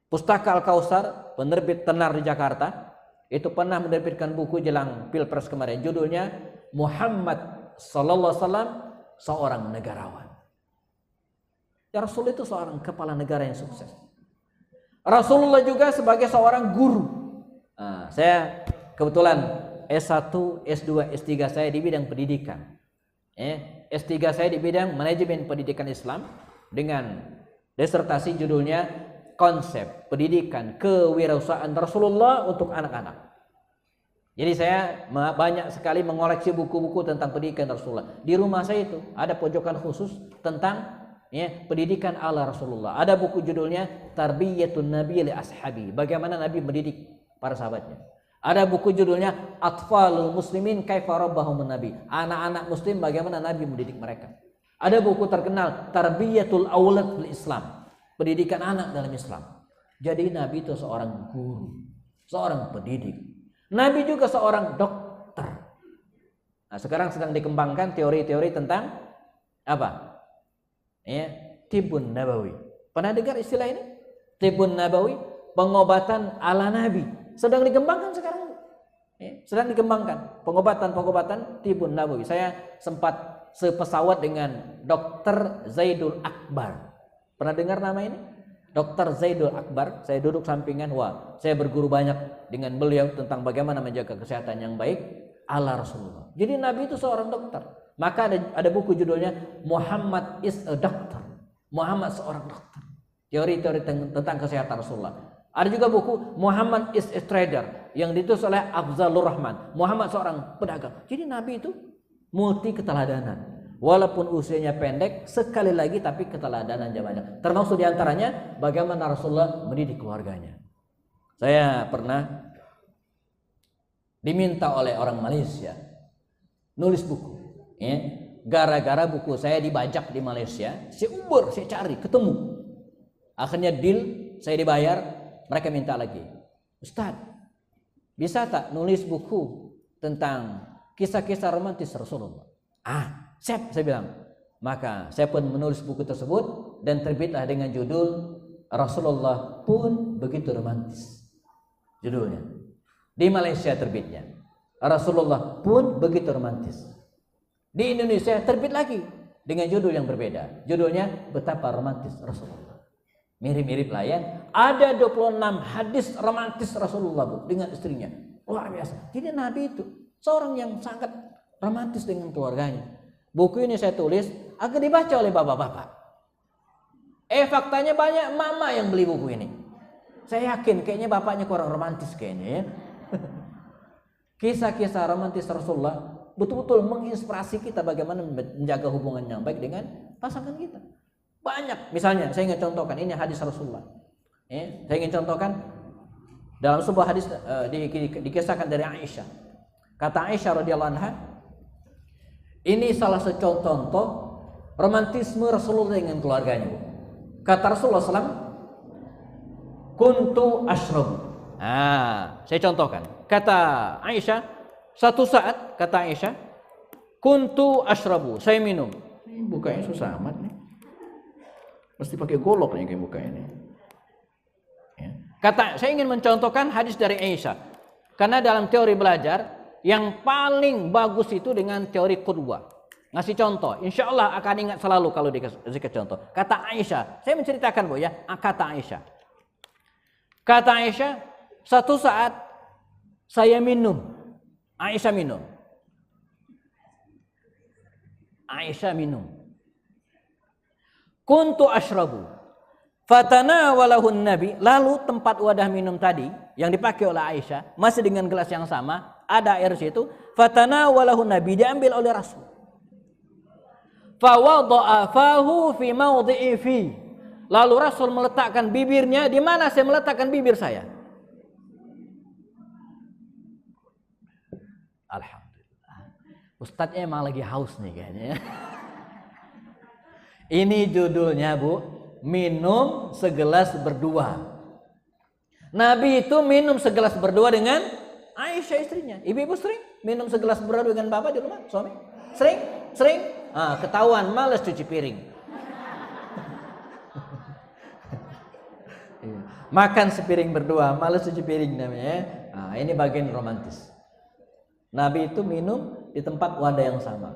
Pustaka Al-Kautsar, penerbit tenar di Jakarta, itu pernah menerbitkan buku jelang Pilpres kemarin, judulnya Muhammad sallallahu alaihi wasallam seorang negarawan. Ya, Rasul itu seorang kepala negara yang sukses. Rasulullah juga sebagai seorang guru. Nah, saya kebetulan S1, S2, S3 saya di bidang pendidikan. S3 saya di bidang manajemen pendidikan Islam dengan disertasi judulnya Konsep Pendidikan Kewirausahaan Rasulullah untuk Anak-anak. Jadi saya banyak sekali mengoleksi buku-buku tentang pendidikan Rasulullah. Di rumah saya itu ada pojokan khusus tentang pendidikan ala Rasulullah. Ada buku judulnya Tarbiyatun Nabi li Ashabi, bagaimana Nabi mendidik para sahabatnya. Ada buku judulnya Atfalul Muslimin Kaifa Rabbahum Nabi, anak-anak muslim bagaimana Nabi mendidik mereka. Ada buku terkenal Tarbiyatul Aulad fil Islam, pendidikan anak dalam Islam. Jadi Nabi itu seorang guru, seorang pendidik. Nabi juga seorang dokter. Nah, sekarang sedang dikembangkan teori-teori tentang apa? Tibun Nabawi. Pernah dengar istilah ini? Tibun Nabawi, pengobatan ala Nabi. Sedang dikembangkan sekarang. Sedang dikembangkan pengobatan Tibun Nabawi. Saya sempat sepesawat dengan Dr. Zaidul Akbar. Pernah dengar nama ini? Dr. Zaidul Akbar. Saya duduk sampingan, saya berguru banyak dengan beliau tentang bagaimana menjaga kesehatan yang baik ala Rasulullah. Jadi Nabi itu seorang dokter. Maka ada buku judulnya Muhammad is a Doctor. Muhammad seorang dokter. Teori-teori tentang kesehatan Rasulullah. Ada juga buku Muhammad is a Trader yang ditulis oleh Afzalur Rahman. Muhammad seorang pedagang. Jadi Nabi itu multi keteladanan. Walaupun usianya pendek, sekali lagi tapi keteladanan banyak. Termasuk diantaranya bagaimana Rasulullah mendidik keluarganya. Saya pernah diminta oleh orang Malaysia nulis buku. Ya. Gara-gara buku saya dibajak di Malaysia, saya cari, ketemu. Akhirnya deal, saya dibayar, mereka minta lagi. Ustaz, bisa tak nulis buku tentang kisah-kisah romantis Rasulullah? Siap, saya bilang. Maka saya pun menulis buku tersebut dan terbitlah dengan judul Rasulullah pun begitu romantis. Judulnya. Di Malaysia terbitnya. Rasulullah pun begitu romantis. Di Indonesia terbit lagi dengan judul yang berbeda. Judulnya Betapa Romantis Rasulullah. Mirip-mirip lah ya. Ada 26 hadis romantis Rasulullah, Bu, dengan istrinya. Luar biasa. Jadi Nabi itu seorang yang sangat romantis dengan keluarganya. Buku ini saya tulis agar dibaca oleh bapak-bapak. Faktanya banyak mama yang beli buku ini. Saya yakin kayaknya bapaknya kurang romantis kayaknya ya. Kisah-kisah romantis Rasulullah betul-betul menginspirasi kita bagaimana menjaga hubungan yang baik dengan pasangan kita. Banyak. Misalnya saya ingin contohkan, ini hadis Rasulullah. Saya ingin contohkan dalam sebuah hadis dikisahkan dari Aisyah. Kata Aisyah radhiyallahu anha, ini salah satu contoh romantisme Rasulullah dengan keluarganya. Kata Rasulullah SAW, kuntu ashrabu. Saya contohkan. Kata Aisyah, satu saat kata Aisyah, kuntu ashrabu, saya minum. Ini bukanya susah amat nih. Mesti pakai golok nih kayak bukanya nih. Ya. Kata, saya ingin mencontohkan hadis dari Aisyah. Karena dalam teori belajar yang paling bagus itu dengan teori qudwah. Ngasih contoh, insya Allah akan ingat selalu kalau dikasih contoh. Kata Aisyah, saya menceritakan Bu ya, kata Aisyah. Kata Aisyah, satu saat saya minum. Aisyah minum. Aisyah minum. Kuntu ashrabu. Fatanawalahun Nabi, lalu tempat wadah minum tadi yang dipakai oleh Aisyah masih dengan gelas yang sama, ada air situ. Fatanawalahun Nabi, diambil oleh Rasul. Fawadha'a fahu fi mawdhi'i fi. Lalu Rasul meletakkan bibirnya di mana saya meletakkan bibir saya. Alhamdulillah. Ustadznya emang lagi haus nih kayaknya. Ini judulnya Bu, minum segelas berdua. Nabi itu minum segelas berdua dengan Aisyah istrinya. Ibu-ibu sering minum segelas berdua dengan bapak di rumah, suami? Sering? Ketahuan malas cuci piring. Makan sepiring berdua, malas cuci piring namanya. Ini bagian romantis. Nabi itu minum di tempat wadah yang sama.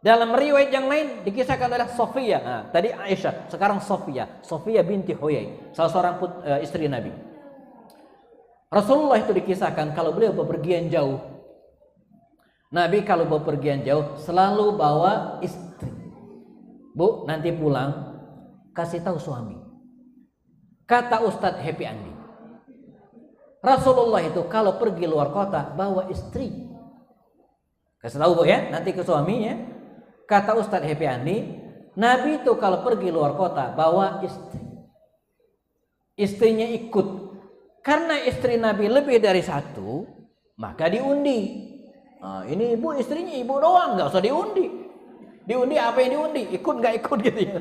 Dalam riwayat yang lain dikisahkan oleh Sofia. Tadi Aisyah, sekarang Sofia binti Huyai, salah seorang istri Nabi. Rasulullah itu dikisahkan kalau beliau bepergian jauh. Nabi kalau bepergian jauh selalu bawa istri. Bu, nanti pulang kasih tahu suami. Kata Ustadz Happy Andi, Rasulullah itu kalau pergi luar kota bawa istri. Kasih tahu Bu ya, nanti ke suaminya. Kata Ustadz Happy Andi, Nabi itu kalau pergi luar kota bawa istri. Istrinya ikut. Karena istri Nabi lebih dari satu, maka diundi. Ini ibu istrinya ibu doang, nggak usah diundi. Diundi apa yang diundi? Ikut nggak ikut gitu ya.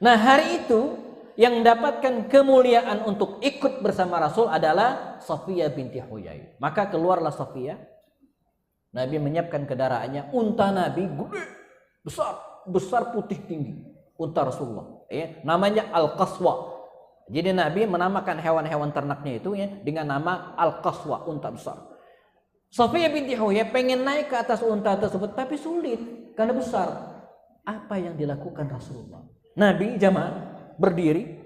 Nah hari itu yang mendapatkan kemuliaan untuk ikut bersama Rasul adalah Sofia binti Huyai. Maka keluarlah Sofia. Nabi menyiapkan kendaraannya, unta Nabi gede, besar putih tinggi, unta Rasulullah. Namanya Al-Qaswa. Jadi Nabi menamakan hewan-hewan ternaknya itu ya dengan nama Al-Qaswa, unta besar. Sofia binti Huyai pengen naik ke atas unta tersebut tapi sulit karena besar. Apa yang dilakukan Rasulullah? Nabi jamaah berdiri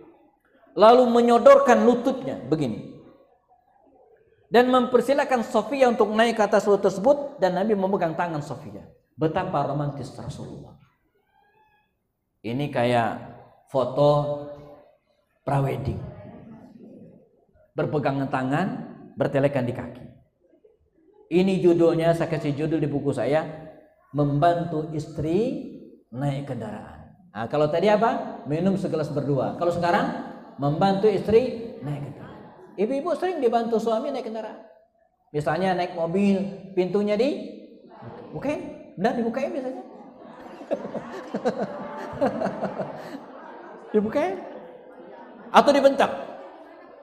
lalu menyodorkan lututnya begini. Dan mempersilakan Sofia untuk naik ke atas lutut tersebut dan Nabi memegang tangan Sofia. Betapa romantis Rasulullah. Ini kayak foto prawedding. Berpegangan tangan, bertelekan di kaki. Ini judulnya, saya kasih judul di buku saya, membantu istri naik kendaraan. Nah, kalau tadi apa? Minum segelas berdua. Kalau sekarang membantu istri naik kendaraan. Ibu-ibu sering dibantu suami naik kendaraan. Misalnya naik mobil, pintunya dibukain, benar dibukain biasanya. Dibukain. Atau dibentak.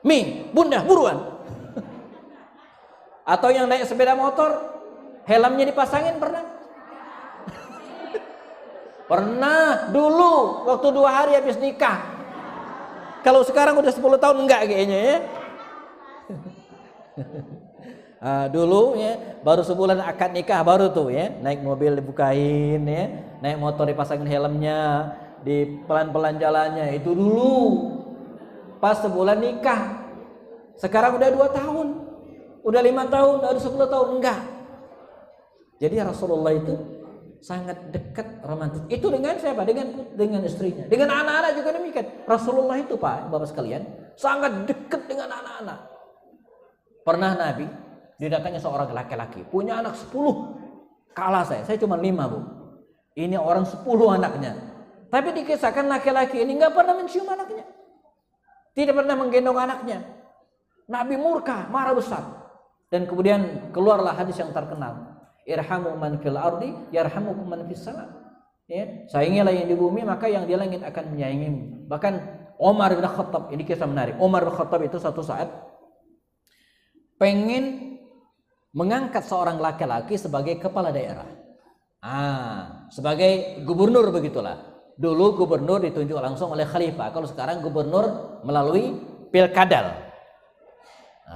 Mi, bunda, buruan. Atau yang naik sepeda motor, helmnya dipasangin pernah? Pernah dulu waktu 2 hari habis nikah. Kalau sekarang udah 10 tahun enggak kayaknya ya. Dulu ya baru sebulan akad nikah baru tuh ya naik mobil dibukain ya, naik motor dipasangin helmnya, di pelan-pelan jalannya. Itu dulu pas sebulan nikah. Sekarang udah 2 tahun, udah 5 tahun, udah 10 tahun enggak. Jadi Rasulullah itu sangat dekat romantis. Itu dengan siapa? Dengan istrinya. Dengan anak-anak juga demikian. Rasulullah itu Pak, Bapak sekalian, sangat dekat dengan anak-anak. Pernah Nabi didatangi seorang laki-laki, punya anak 10. Kalah saya cuma 5 Bu. Ini orang 10 anaknya. Tapi dikisahkan laki-laki ini nggak pernah mencium anaknya. Tidak pernah menggendong anaknya. Nabi murka, marah besar. Dan kemudian keluarlah hadis yang terkenal. Irhamu man fil ardi yarhamukum man fis sama. Ya, sayangilah yang di bumi maka yang di langit akan menyayangimu. Bahkan Umar bin Khattab, ini kisah menarik. Umar bin Khattab itu satu saat pengen mengangkat seorang laki-laki sebagai kepala daerah. Sebagai gubernur begitulah. Dulu gubernur ditunjuk langsung oleh khalifah. Kalau sekarang gubernur melalui pilkadal.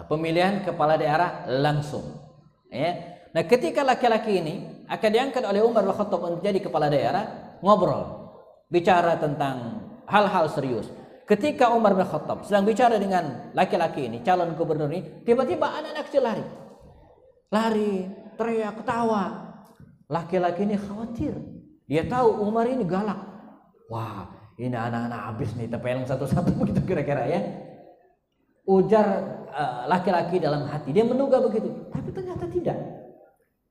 Pemilihan kepala daerah langsung. Ya. Nah, ketika laki-laki ini akan diangkat oleh Umar bin Khattab menjadi kepala daerah, ngobrol, bicara tentang hal-hal serius. Ketika Umar bin Khattab sedang bicara dengan laki-laki ini, calon gubernur ini, tiba-tiba anak-anak kecil lari, teriak, ketawa. Laki-laki ini khawatir. Dia tahu Umar ini galak. Wah, ini anak-anak habis nih, tepeleng satu-satu begitu kira-kira ya. Ujar laki-laki dalam hati, dia menduga begitu, tapi ternyata tidak.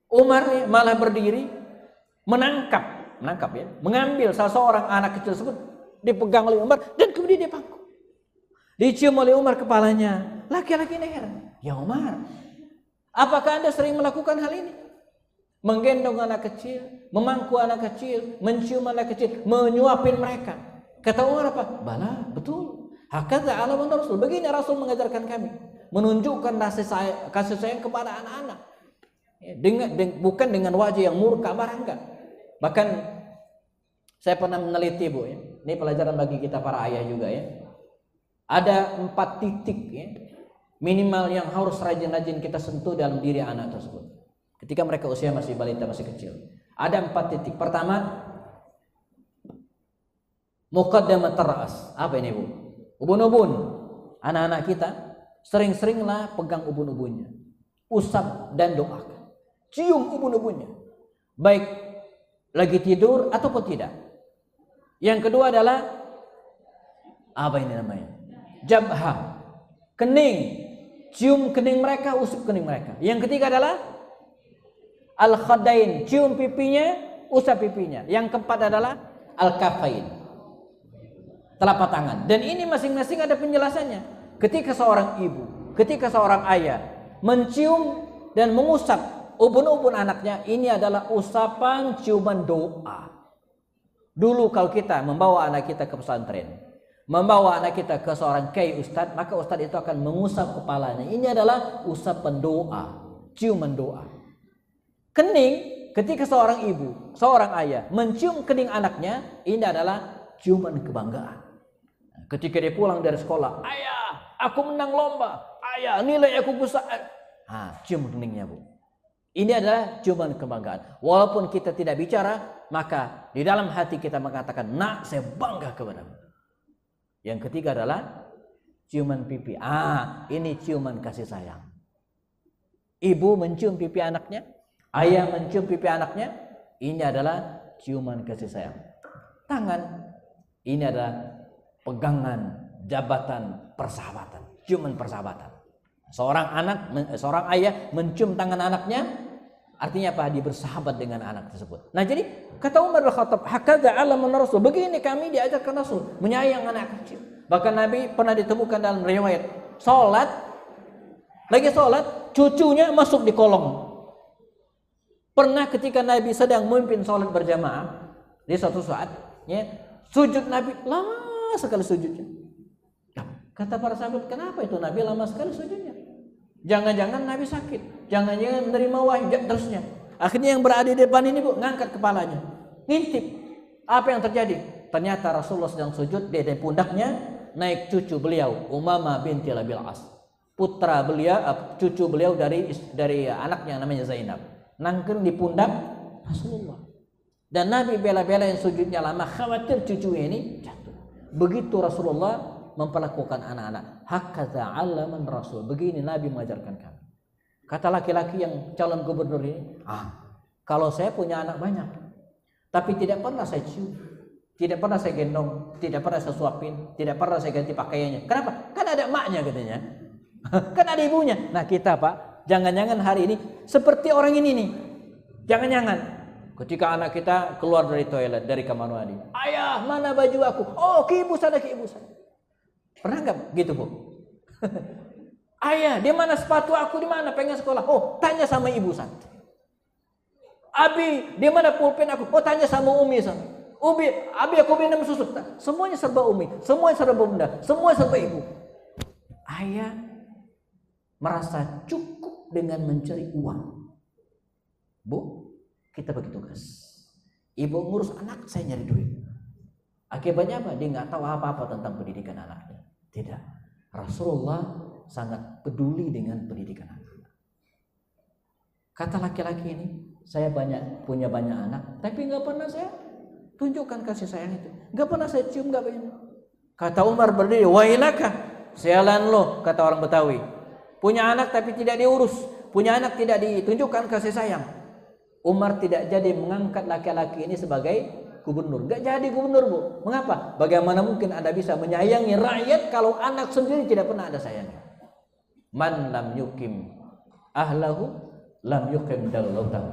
Umar malah berdiri menangkap ya, mengambil salah seorang anak kecil tersebut, dipegang oleh Umar dan kemudian dia pangku. Dicium oleh Umar kepalanya. Laki-laki ini heran, ya Umar, apakah Anda sering melakukan hal ini? Menggendong anak kecil, memangku anak kecil, mencium anak kecil, menyuapin mereka. Kata Umar apa? Bala, betul. Hakadza alamun Rasul. Begini Rasul mengajarkan kami, menunjukkan kasih sayang kepada anak-anak. Bukan dengan wajah yang murka, marah enggak. Bahkan saya pernah meneliti Bu ya. Ini pelajaran bagi kita para ayah juga ya. Ada 4 titik ya, minimal yang harus rajin-rajin kita sentuh dalam diri anak tersebut. Ketika mereka usia masih balita, masih kecil. Ada 4 titik. Pertama, muqaddamat ras. Apa ini Bu? Ubun-ubun. Anak-anak kita sering-seringlah pegang ubun-ubunnya. Usap dan doakan. Cium ubun-ubunnya. Baik lagi tidur ataupun tidak. Yang kedua adalah apa ini namanya? Jabha. Kening. Cium kening mereka, usap kening mereka. Yang ketiga adalah al-khadain. Cium pipinya, usap pipinya. Yang keempat adalah al-kafain. Telapak tangan. Dan ini masing-masing ada penjelasannya. Ketika seorang ibu, ketika seorang ayah mencium dan mengusap ubun-ubun anaknya, ini adalah usapan ciuman doa. Dulu kalau kita membawa anak kita ke pesantren, membawa anak kita ke seorang kiai ustadz, maka ustadz itu akan mengusap kepalanya. Ini adalah usapan doa, ciuman doa. Kening, ketika seorang ibu, seorang ayah mencium kening anaknya, ini adalah ciuman kebanggaan. Ketika dia pulang dari sekolah, ayah, aku menang lomba, ayah, nilai aku besar. Cium keningnya Bu. Ini adalah ciuman kebanggaan. Walaupun kita tidak bicara, maka di dalam hati kita mengatakan, nak, saya bangga kepadamu. Yang ketiga adalah ciuman pipi. Ini ciuman kasih sayang. Ibu mencium pipi anaknya, ayah mencium pipi anaknya. Ini adalah ciuman kasih sayang. Tangan, ini adalah pegangan jabatan persahabatan, ciuman persahabatan. Seorang ayah mencium tangan anaknya, artinya apa? Dia bersahabat dengan anak tersebut. Nah, jadi kata Umar bin Khattab, hakadza alaman Rasul. Begini kami diajarkan Rasul, menyayang anak kecil. Bahkan Nabi pernah ditemukan dalam riwayat, lagi sholat, cucunya masuk di kolong. Pernah ketika Nabi sedang memimpin sholat berjamaah, di suatu saat, ya, sujud Nabi lama sekali sujudnya. Kata para sahabat, kenapa itu Nabi lama sekali sujudnya? Jangan-jangan Nabi sakit, jangan-jangan menerima wahyu, terusnya. Akhirnya yang berada di depan ini, Bu, ngangkat kepalanya, ngintip. Apa yang terjadi? Ternyata Rasulullah sedang sujud, di pundaknya naik cucu beliau, Umamah binti Abil As. Putra beliau, cucu beliau dari anaknya namanya Zainab. Nangkring di pundak Rasulullah. Dan Nabi bela-bela yang sujudnya lama, khawatir cucunya ini jatuh. Begitu Rasulullah memperlakukan anak-anak. Hakadza alaman Rasul. Begini Nabi mengajarkan kami. Kata laki-laki yang calon gubernur ini, kalau saya punya anak banyak, tapi tidak pernah saya cium, tidak pernah saya gendong, tidak pernah saya suapin, tidak pernah saya ganti pakaiannya. Kenapa? Kan ada emaknya katanya. Kan ada ibunya. Nah, kita, Pak, jangan-jangan hari ini seperti orang ini nih. Jangan-jangan ketika anak kita keluar dari toilet, dari kamar mandi, ayah, mana baju aku? Oh, ke ibu sana, ke ibu sana. Pernah nggak gitu, Bu? Ayah, di mana sepatu aku, di mana? Pengen sekolah. Oh, tanya sama ibu sana. Abi, di mana pulpen aku? Oh, tanya sama Umi sana. Abi, aku minum susu. Semuanya serba Umi, semuanya serba bunda, semuanya serba ibu. Ayah merasa cukup dengan mencari uang. Bu, kita bagi tugas. Ibu ngurus anak, saya nyari duit. Akibatnya apa? Dia nggak tahu apa-apa tentang pendidikan anaknya. Tidak. Rasulullah sangat peduli dengan pendidikan anak. Kata laki-laki ini, saya punya banyak anak, tapi nggak pernah saya tunjukkan kasih sayang itu. Nggak pernah saya cium, nggak banyak. Kata Umar berdiri, wailaka, sialan lo, kata orang Betawi. Punya anak tapi tidak diurus, punya anak tidak ditunjukkan kasih sayang. Umar tidak jadi mengangkat laki-laki ini sebagai gubernur. Gak jadi gubernur, Bu. Mengapa? Bagaimana mungkin Anda bisa menyayangi rakyat kalau anak sendiri tidak pernah ada sayangnya? Man lam yukim ahlahu lam yukim daulatahu.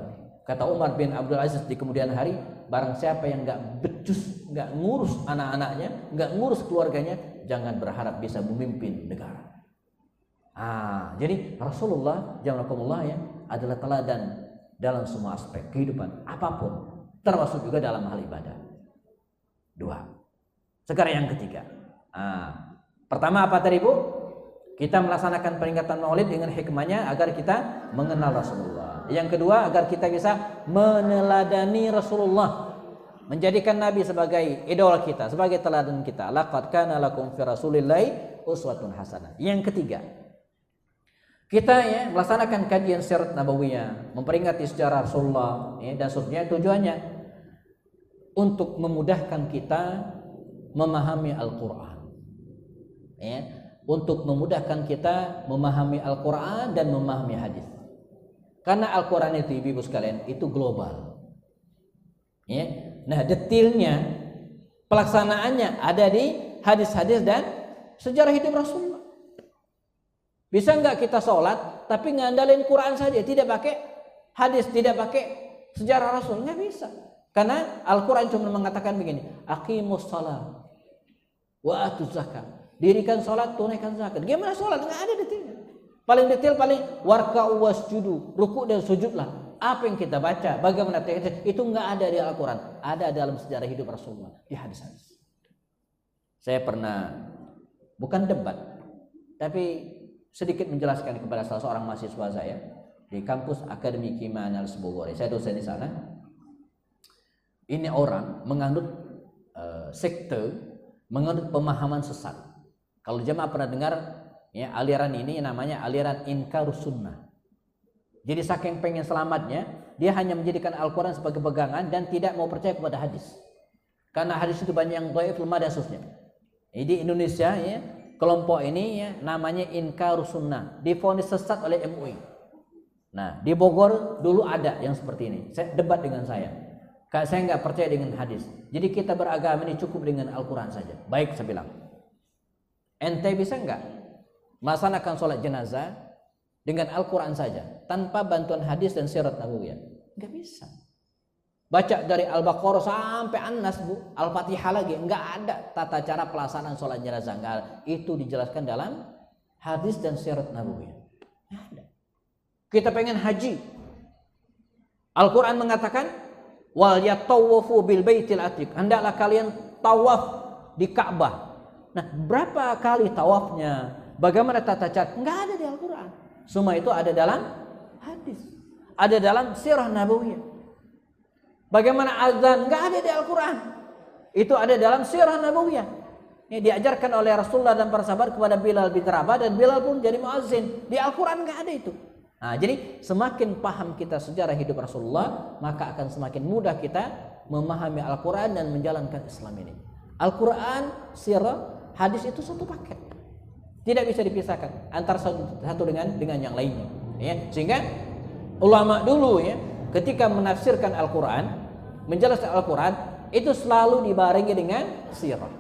Kata Umar bin Abdul Aziz di kemudian hari, barang siapa yang gak becus, gak ngurus anak-anaknya, gak ngurus keluarganya, jangan berharap bisa memimpin negara. Jadi Rasulullah ya adalah teladan dalam semua aspek kehidupan apapun, termasuk juga dalam hal ibadah. 2. Sekarang yang ketiga. Pertama apa tadi, Bu? Kita melaksanakan peringatan Maulid dengan hikmahnya agar kita mengenal Rasulullah. Yang kedua, agar kita bisa meneladani Rasulullah, menjadikan Nabi sebagai idola kita, sebagai teladan kita. Laqad kana lakum fi Rasulillahi uswatun hasanah. Yang ketiga, kita melaksanakan kajian sirat nabawiyah, memperingati sejarah Rasulullah, dan seterusnya. Tujuannya untuk memudahkan kita memahami Al-Quran, untuk memudahkan kita memahami Al-Quran dan memahami hadis. Karena Al-Quran itu, ibu sekalian, itu global. Nah, detailnya, pelaksanaannya ada di hadis-hadis dan sejarah hidup Rasulullah. Bisa nggak kita sholat tapi ngandalin Quran saja, tidak pakai hadis, tidak pakai sejarah Rasul? Nggak bisa. Karena Al-Quran cuma mengatakan begini, aqimus shalah wa atuz zakat. Dirikan sholat, tunaikan zakat. Gimana sholat? Nggak ada detailnya. Paling detail warka'u wasjudu, ruku dan sujudlah. Apa yang kita baca, bagaimana itu nggak ada di Al-Quran, ada dalam sejarah hidup Rasulullah, di hadis-hadis. Saya pernah, bukan debat, tapi sedikit menjelaskan kepada salah seorang mahasiswa saya di kampus Akademi Kimia Analisis Bogor. Saya dosen di sana. Ini orang menganut sekte, menganut pemahaman sesat. Kalau jemaah pernah dengar, aliran ini namanya aliran Inkarus Sunnah. Jadi saking pengen selamatnya, dia hanya menjadikan Al-Quran sebagai pegangan dan tidak mau percaya kepada hadis. Karena hadis itu banyak yang dhaif, lemah dan seterusnya. Di Indonesia kelompok ini namanya Inkarus Sunnah, divonis sesat oleh MUI. Nah, di Bogor dulu ada yang seperti ini. Saya debat dengan saya. Saya nggak percaya dengan hadis. Jadi kita beragama ini cukup dengan Al-Quran saja. Baik, saya bilang. Ente bisa nggak melaksanakan sholat jenazah dengan Al-Quran saja, tanpa bantuan hadis dan sirat nabawiyah? Nggak bisa. Baca dari Al-Baqarah sampai An-Nas, Bu, Al-Fatihah lagi, nggak ada tata cara pelaksanaan sholat jenazah. Nggak ada. Itu dijelaskan dalam hadis dan sirat nabawiyah. Nggak ada. Kita pengen haji, Al-Quran mengatakan wal yatawafu bil baitil atiq, hendaklah kalian tawaf di Ka'bah. Nah, berapa kali tawafnya? Bagaimana tata cara? Nggak ada di Al-Quran. Semua itu ada dalam hadis, ada dalam sirah nabawiyah. Bagaimana azan? Nggak ada di Al-Quran. Itu ada dalam sirah nabawiyah. Ini diajarkan oleh Rasulullah dan para sahabat kepada Bilal bin Rabah, dan Bilal pun jadi muazzin. Di Al-Quran nggak ada itu. Nah, jadi semakin paham kita sejarah hidup Rasulullah, maka akan semakin mudah kita memahami Al-Quran dan menjalankan Islam ini. Al-Quran, sirah, hadis itu satu paket, tidak bisa dipisahkan antara satu dengan yang lainnya. Ya, sehingga ulama dulu ya, ketika menafsirkan Al-Quran, menjelaskan Al-Quran, itu selalu dibarengi dengan sirah,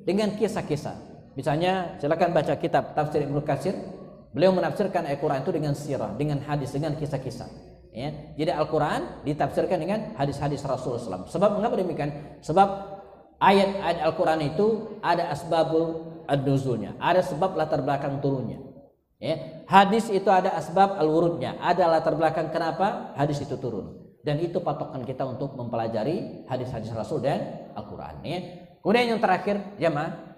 dengan kisah-kisah. Misalnya, silakan baca kitab tafsir Ibnu Katsir. Beliau menafsirkan Al-Quran itu dengan sirah, dengan hadis, dengan kisah-kisah. Ya, jadi Al-Quran ditafsirkan dengan hadis-hadis Rasulullah SAW. Sebab mengapa demikian? Sebab ayat-ayat Al-Quran itu ada asbabul ad-nuzulnya, ada sebab latar belakang turunnya. Ya, hadis itu ada asbab al-wurudnya, ada latar belakang kenapa hadis itu turun. Dan itu patokan kita untuk mempelajari hadis-hadis Rasul dan Al-Quran. Ya. Kemudian yang terakhir, jamaah,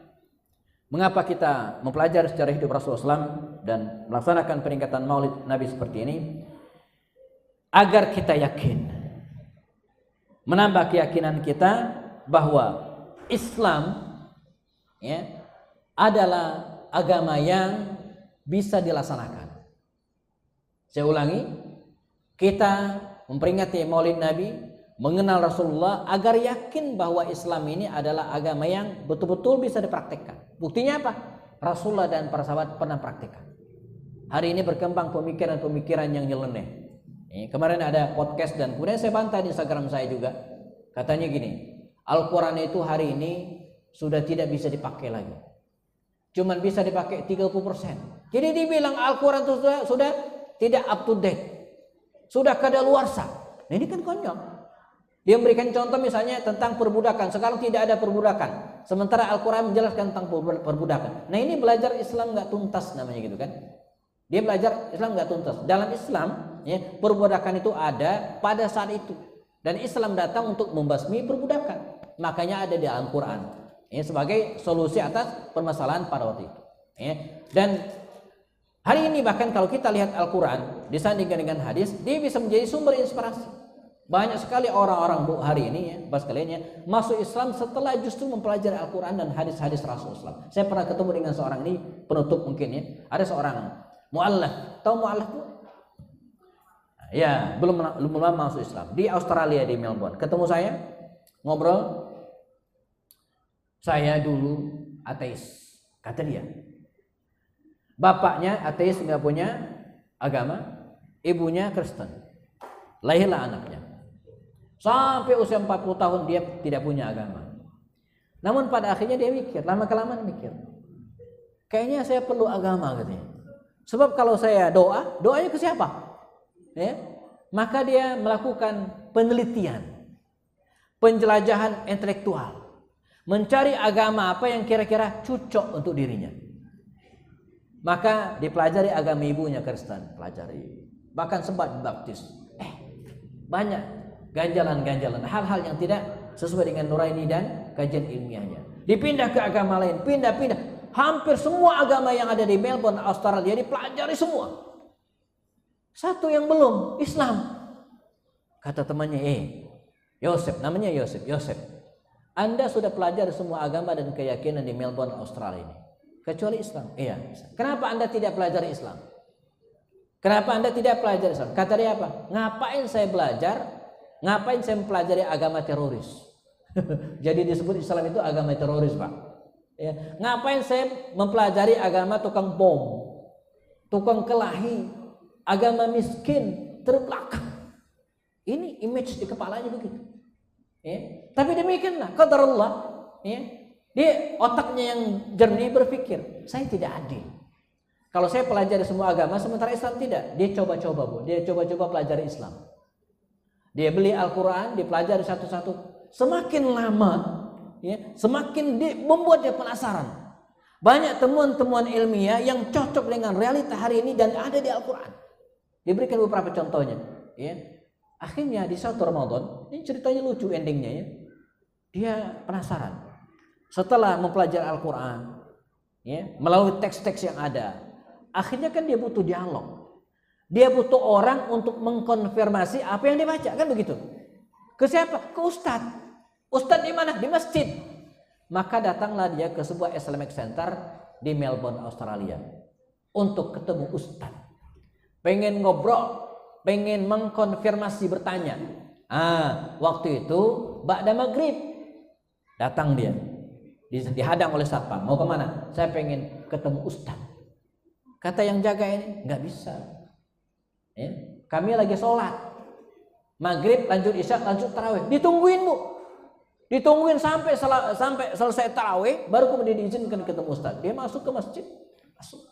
mengapa kita mempelajari sejarah hidup Rasulullah SAW dan melaksanakan peringatan Maulid Nabi seperti ini? Agar kita yakin, menambah keyakinan kita bahwa Islam ya, adalah agama yang bisa dilaksanakan. Saya ulangi, kita memperingati Maulid Nabi, mengenal Rasulullah agar yakin bahwa Islam ini adalah agama yang betul-betul bisa dipraktikkan. Buktinya apa? Rasulullah dan para sahabat pernah praktikkan. Hari ini berkembang pemikiran-pemikiran yang nyeleneh. Kemarin ada podcast dan kemudian saya bantah di Instagram saya juga. Katanya gini, Al-Quran itu hari ini sudah tidak bisa dipakai lagi. Cuman bisa dipakai 30%. Jadi dibilang Al-Quran itu sudah tidak up to date. Sudah kadaluarsa. Nah, ini kan konyol. Dia memberikan contoh misalnya tentang perbudakan. Sekarang tidak ada perbudakan. Sementara Al-Quran menjelaskan tentang perbudakan. Nah, ini belajar Islam nggak tuntas namanya gitu kan. Dia belajar Islam nggak tuntas. Dalam Islam, ya, perbudakan itu ada pada saat itu. Dan Islam datang untuk membasmi perbudakan. Makanya ada di Al-Quran. Ya, sebagai solusi atas permasalahan pada waktu itu. Ya. Dan hari ini bahkan kalau kita lihat Al-Quran disandingkan dengan hadis, dia bisa menjadi sumber inspirasi. Banyak sekali orang-orang hari ini ya, bahas kalian ya, masuk Islam setelah justru mempelajari Al-Quran dan hadis-hadis Rasulullah. Saya pernah ketemu dengan seorang ini, penutup mungkin ya, ada seorang mu'allaf. Tahu mu'allaf tuh? Ya, belum lama masuk Islam di Australia, di Melbourne. Ketemu saya, ngobrol. Saya dulu ateis, kata dia. Bapaknya ateis, nggak punya agama, ibunya Kristen. Lahirlah anaknya. Sampai usia 40 tahun dia tidak punya agama. Namun pada akhirnya dia mikir, lama-kelamaan mikir, kayaknya saya perlu agama katanya. Sebab kalau saya doanya ke siapa? Ya? Maka dia melakukan penelitian, penjelajahan intelektual, mencari agama apa yang kira-kira cocok untuk dirinya. Maka dipelajari agama ibunya Kristen, pelajari. Bahkan sempat baptis. Banyak ganjalan-ganjalan, hal-hal yang tidak sesuai dengan nuraini dan kajian ilmiahnya. Dipindah ke agama lain, pindah-pindah. Hampir semua agama yang ada di Melbourne, Australia dipelajari semua. Satu yang belum, Islam. Kata temannya, Yosef, namanya Yosef. Anda sudah pelajari semua agama dan keyakinan di Melbourne, Australia ini, kecuali Islam. Iya. Kenapa Anda tidak pelajari Islam? Kenapa Anda tidak pelajari Islam? Kata dia apa? Ngapain saya belajar? Ngapain saya mempelajari agama teroris? Jadi disebut Islam itu agama teroris, Pak. Ya. Ngapain saya mempelajari agama tukang bom, tukang kelahi, agama miskin, terbelakang? Ini image di kepalanya begitu. Ya. Tapi demikianlah qadarullah, ya. Dia otaknya yang jernih berpikir, saya tidak adil. Kalau saya pelajari semua agama sementara Islam tidak, dia coba-coba, Bu. Dia coba-coba pelajari Islam. Dia beli Al-Qur'an, dipelajari satu-satu. Semakin lama, ya, semakin membuat dia penasaran. Banyak temuan-temuan ilmiah yang cocok dengan realita hari ini dan ada di Al-Qur'an. Diberikan beberapa contohnya, ya. Akhirnya di satu Ramadan, ini ceritanya lucu endingnya, ya. Dia penasaran. Setelah mempelajari Al-Quran, ya, melalui teks-teks yang ada, akhirnya kan dia butuh dialog. Dia butuh orang untuk mengkonfirmasi apa yang dia baca, kan begitu? Ke siapa? Ke ustadz. Ustadz di mana? Di masjid. Maka datanglah dia ke sebuah Islamic Center di Melbourne, Australia, untuk ketemu ustadz. Pengen ngobrol, pengen mengkonfirmasi, bertanya. Waktu itu ba'da maghrib datang dia. Dihadang oleh satpam. Mau kemana? Saya pengen ketemu ustaz. Kata yang jaga ini, nggak bisa. Ya. Kami lagi sholat. Maghrib lanjut isya lanjut tarawih. Ditungguin, Bu. Ditungguin sampai selesai tarawih, baru kemudian diizinkan ketemu ustaz. Dia masuk ke masjid, masuk.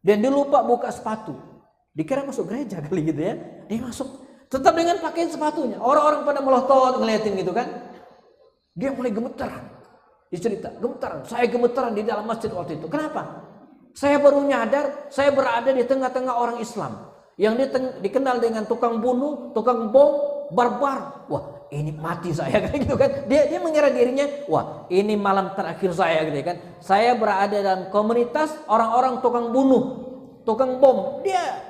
Dan dia lupa buka sepatu. Dikira masuk gereja kali gitu ya. Dia masuk, tetap dengan pakaian sepatunya. Orang-orang pada melotot ngeliatin gitu kan. Dia mulai gemetar. Dicerita, gemetaran. Saya gemetaran di dalam masjid waktu itu. Kenapa? Saya baru nyadar, saya berada di tengah-tengah orang Islam yang dikenal dengan tukang bunuh, tukang bom, barbar. Wah, ini mati saya kayak gitu kan. Dia mengira dirinya, wah, ini malam terakhir saya gitu kan. Saya berada dalam komunitas orang-orang tukang bunuh, tukang bom. Dia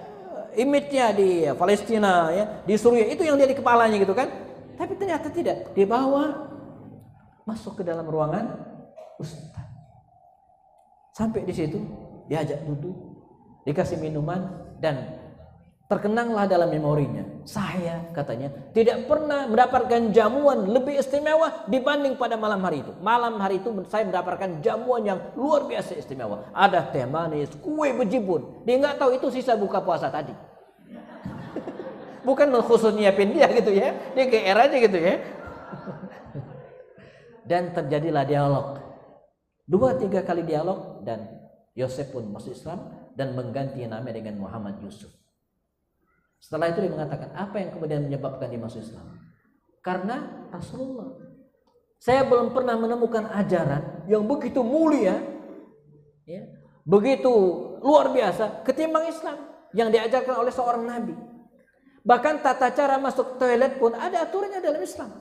image-nya di Palestina, ya, di Suriah, itu yang dia di kepalanya gitu kan. Tapi ternyata tidak. Dibawa masuk ke dalam ruangan ustaz. Sampai di situ diajak duduk, dikasih minuman, dan terkenanglah dalam memorinya. Saya, katanya, tidak pernah mendapatkan jamuan lebih istimewa dibanding pada malam hari itu. Malam hari itu saya mendapatkan jamuan yang luar biasa istimewa. Ada teh manis, kue bejibun. Dia nggak tahu itu sisa buka puasa tadi. Bukan khusus nyiapin dia gitu ya. Dia GR aja gitu ya. Dan terjadilah dialog. 2-3 kali dialog dan Yosef pun masuk Islam dan mengganti namanya dengan Muhammad Yusuf. Setelah itu dia mengatakan, apa yang kemudian menyebabkan dia masuk Islam? Karena Rasulullah. Saya belum pernah menemukan ajaran yang begitu mulia, ya, begitu luar biasa ketimbang Islam yang diajarkan oleh seorang nabi. Bahkan tata cara masuk toilet pun ada aturannya dalam Islam.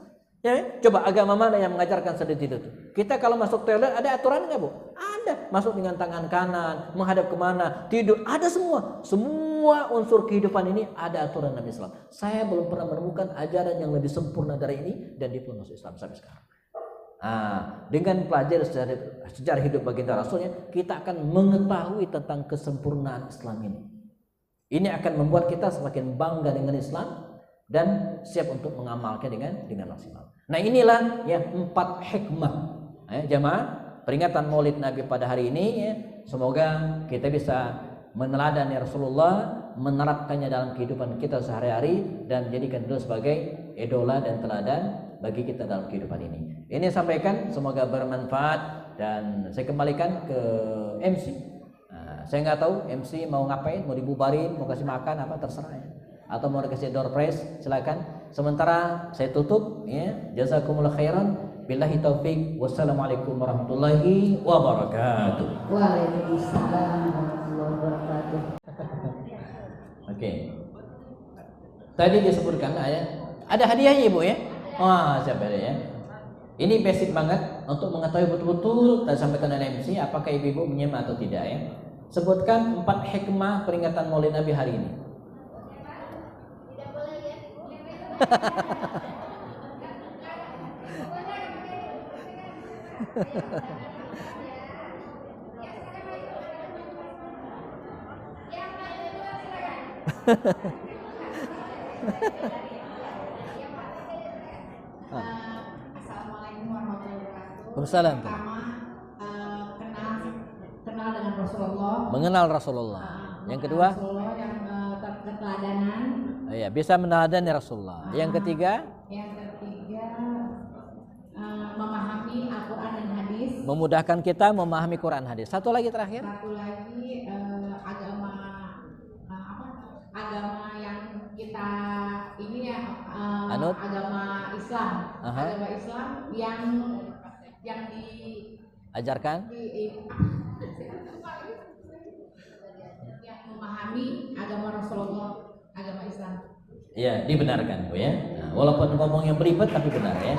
Ya, coba agama mana yang mengajarkan seperti itu? Kita kalau masuk toilet ada aturan nggak, Bu? Ada. Masuk dengan tangan kanan, menghadap kemana, tidur, ada semua. Semua unsur kehidupan ini ada aturan dalam Islam. Saya belum pernah menemukan ajaran yang lebih sempurna dari ini, dan dia pun masuk Islam sampai sekarang. Dengan pelajari sejarah hidup baginda Rasulnya, kita akan mengetahui tentang kesempurnaan Islam ini. Ini akan membuat kita semakin bangga dengan Islam dan siap untuk mengamalkan dengan maksimal. Nah, inilah ya 4 hikmah, jamaah, peringatan Maulid Nabi pada hari ini, ya. Semoga kita bisa meneladani Rasulullah, menerapkannya dalam kehidupan kita sehari-hari, dan jadikan beliau sebagai idola dan teladan bagi kita dalam kehidupan ini. Ini sampaikan, semoga bermanfaat, dan saya kembalikan ke MC. Saya nggak tahu MC mau ngapain, mau dibubarin, mau kasih makan apa, terserah ya. Atau mau dikasih door prize, silakan. Sementara saya tutup, ya. Jazakumullah khairan. Billahi taufik. Wassalamualaikum warahmatullahi wabarakatuh. Waalaikumsalam warahmatullahi wabarakatuh. Oke. Tadi disebutkan ada hadiahnya, Ibu, ya. Wah, siapa ya? Ini basic banget untuk mengetahui betul-betul tadi sampaikan oleh MC, apakah ibu-ibu menyimak atau tidak, ya. Sebutkan 4 hikmah peringatan Maulid Nabi hari ini. Assalamualaikum warahmatullahi wabarakatuh. Waalaikumsalam. Pertama, kenal dengan Rasulullah. Mengenal Rasulullah. Yang kedua, Rasulullah yang keteladanan. bisa meneladani Rasulullah. Yang ketiga, memudahkan kita memahami Quran hadis. Satu lagi terakhir. Satu lagi agama agama yang kita ini ya Anut? agama Islam. Aha. Agama Islam yang Ajarkan. yang memahami agama Rasulullah, agama Islam. Ya, dibenarkan Bu ya. Nah, walaupun ngomongnya belibet tapi benar ya.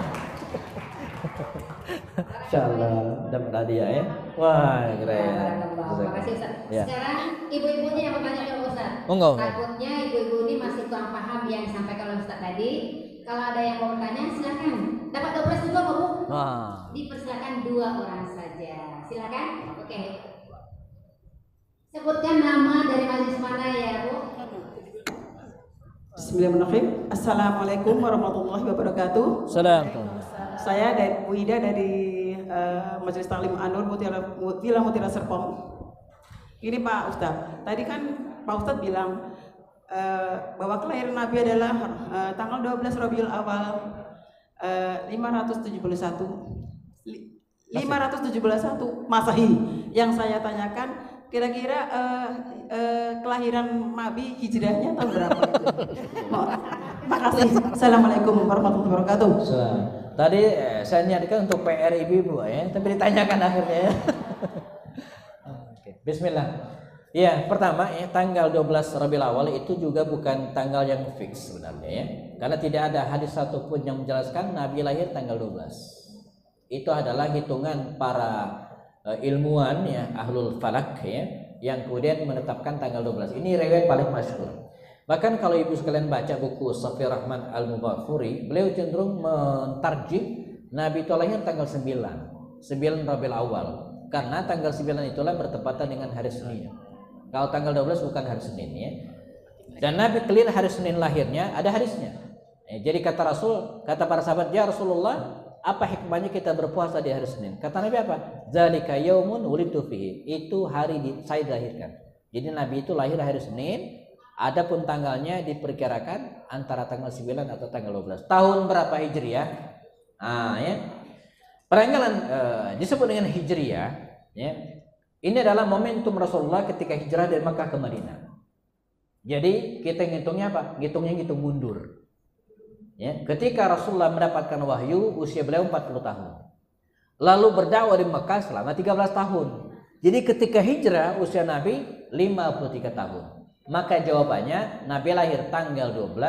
Insyaallah dapat hadiah ya. Wah, keren. Terima kasih Ustaz. Ya. Sekarang ibu-ibunya yang bertanya ke Ustaz. Monggo. Takutnya ibu-ibu ini masih kurang paham yang disampaikan oleh Ustaz tadi. Kalau ada yang mau bertanya silakan. Dapat 12 juga Bu. Wah. Dipersilakan 2 orang saja. Silakan. Oke. Sebutkan nama dari majelis mana ya Bu? Bismillahirrahmanirrahim. Assalamualaikum warahmatullahi wabarakatuh. Salam. Saya dari Bu Ida dari Majelis Taklim An-Nur Villa Mutiara Serpong. Ini Pak Ustadz, tadi kan Pak Ustadz bilang bahwa kelahiran Nabi adalah tanggal 12 Rabiul Awal 571 Masehi. Yang saya tanyakan kira-kira kelahiran Nabi hijrahnya tahun berapa? Makasih. Assalamualaikum warahmatullahi wabarakatuh. Tadi saya niatkan untuk PR ibu-ibu ya, tapi ditanyakan akhirnya ya. Oke, bismillah. Ya, pertama ya tanggal 12 Rabiul Awal itu juga bukan tanggal yang fix sebenarnya ya. Karena tidak ada hadis satupun yang menjelaskan Nabi lahir tanggal 12. Itu adalah hitungan para ilmuwan ya, ahlul falak ya, yang kemudian menetapkan tanggal 12. Ini riwayat paling masyhur. Bahkan kalau ibu sekalian baca buku Safi Rahman Al-Mubaghfuri, beliau cenderung mentarjih Nabi itu lahir tanggal 9 Rabiul Awal. Karena tanggal 9 itulah bertepatan dengan hari Senin. Kalau tanggal 12 bukan hari Senin ya. Dan Nabi clear hari Senin lahirnya, ada hadisnya. Jadi kata Rasul, kata para sahabat, "Ya Rasulullah, apa hikmahnya kita berpuasa di hari Senin?" Kata Nabi apa? "Dzalika yaumun wulidtu fihi." Itu hari saya dilahirkan. Jadi Nabi itu lahir hari Senin. Adapun tanggalnya diperkirakan antara tanggal 9 atau tanggal 12. Tahun berapa Hijriah? Ya. Penanggalan disebut dengan Hijriah, ya. Ini adalah momentum Rasulullah ketika hijrah dari Makkah ke Madinah. Jadi kita ngitungnya apa? Ngitung mundur. Ya, ketika Rasulullah mendapatkan wahyu, usia beliau 40 tahun. Lalu berdakwah di Makkah selama 13 tahun. Jadi ketika hijrah usia Nabi 53 tahun. Maka jawabannya Nabi lahir tanggal 12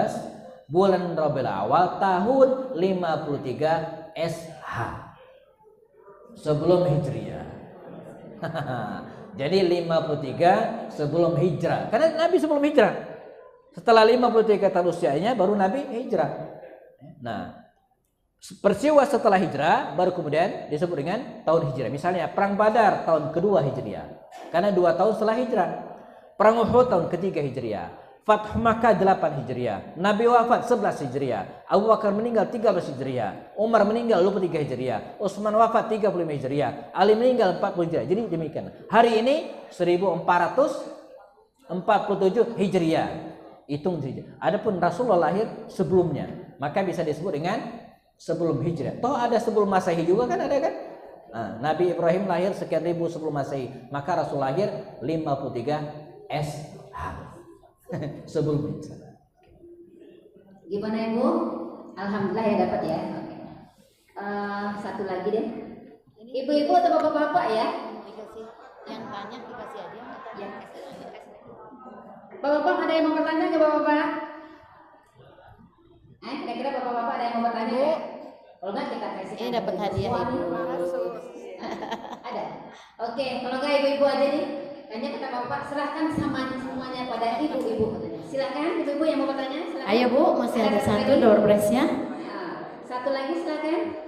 bulan Rabiul Awal tahun 53 SH. Sebelum Hijriah. Jadi 53 sebelum hijrah. Karena Nabi sebelum hijrah. Setelah 53 tahun usianya baru Nabi hijrah. Nah, peristiwa setelah hijrah baru kemudian disebut dengan tahun hijrah. Misalnya perang Badar tahun kedua Hijriah. Karena 2 tahun setelah hijrah. Perang Uhud tahun ketiga Hijriah. Fathu Makkah 8 Hijriah. Nabi wafat 11 Hijriah. Abu Bakar meninggal 13 Hijriah. Umar meninggal 23 Hijriah. Utsman wafat 35 Hijriah. Ali meninggal 40 Hijriah. Jadi demikian. Hari ini 1447 Hijriah. Hitung Hijriah. Adapun Rasulullah lahir sebelumnya, maka bisa disebut dengan sebelum Hijriah. Toh ada sebelum Masehi juga kan, ada kan? Nah, Nabi Ibrahim lahir sekian ribu sebelum Masehi, maka Rasul lahir 53 SH sebelum hijrah. Gimana Ibu? Alhamdulillah ya dapat ya. Satu lagi deh. Ibu-ibu atau bapak-bapak ya? Dikasih yang tanya dikasih aja. Ya. Bapak-bapak ada yang mau bertanya ke bapak-bapak? Kira-kira bapak-bapak ada yang mau bertanya ya? Kalau enggak kita kasih. Ini dapat hadiah Ibu. Ada. Oke, kalau enggak ibu-ibu aja nih. Tanya kata bapak, serahkan sama semuanya pada ibu-ibu. Silakan ibu-ibu yang mau bertanya. Silakan. Ayo Bu, masih ada satu door prize-nya. Satu lagi silakan.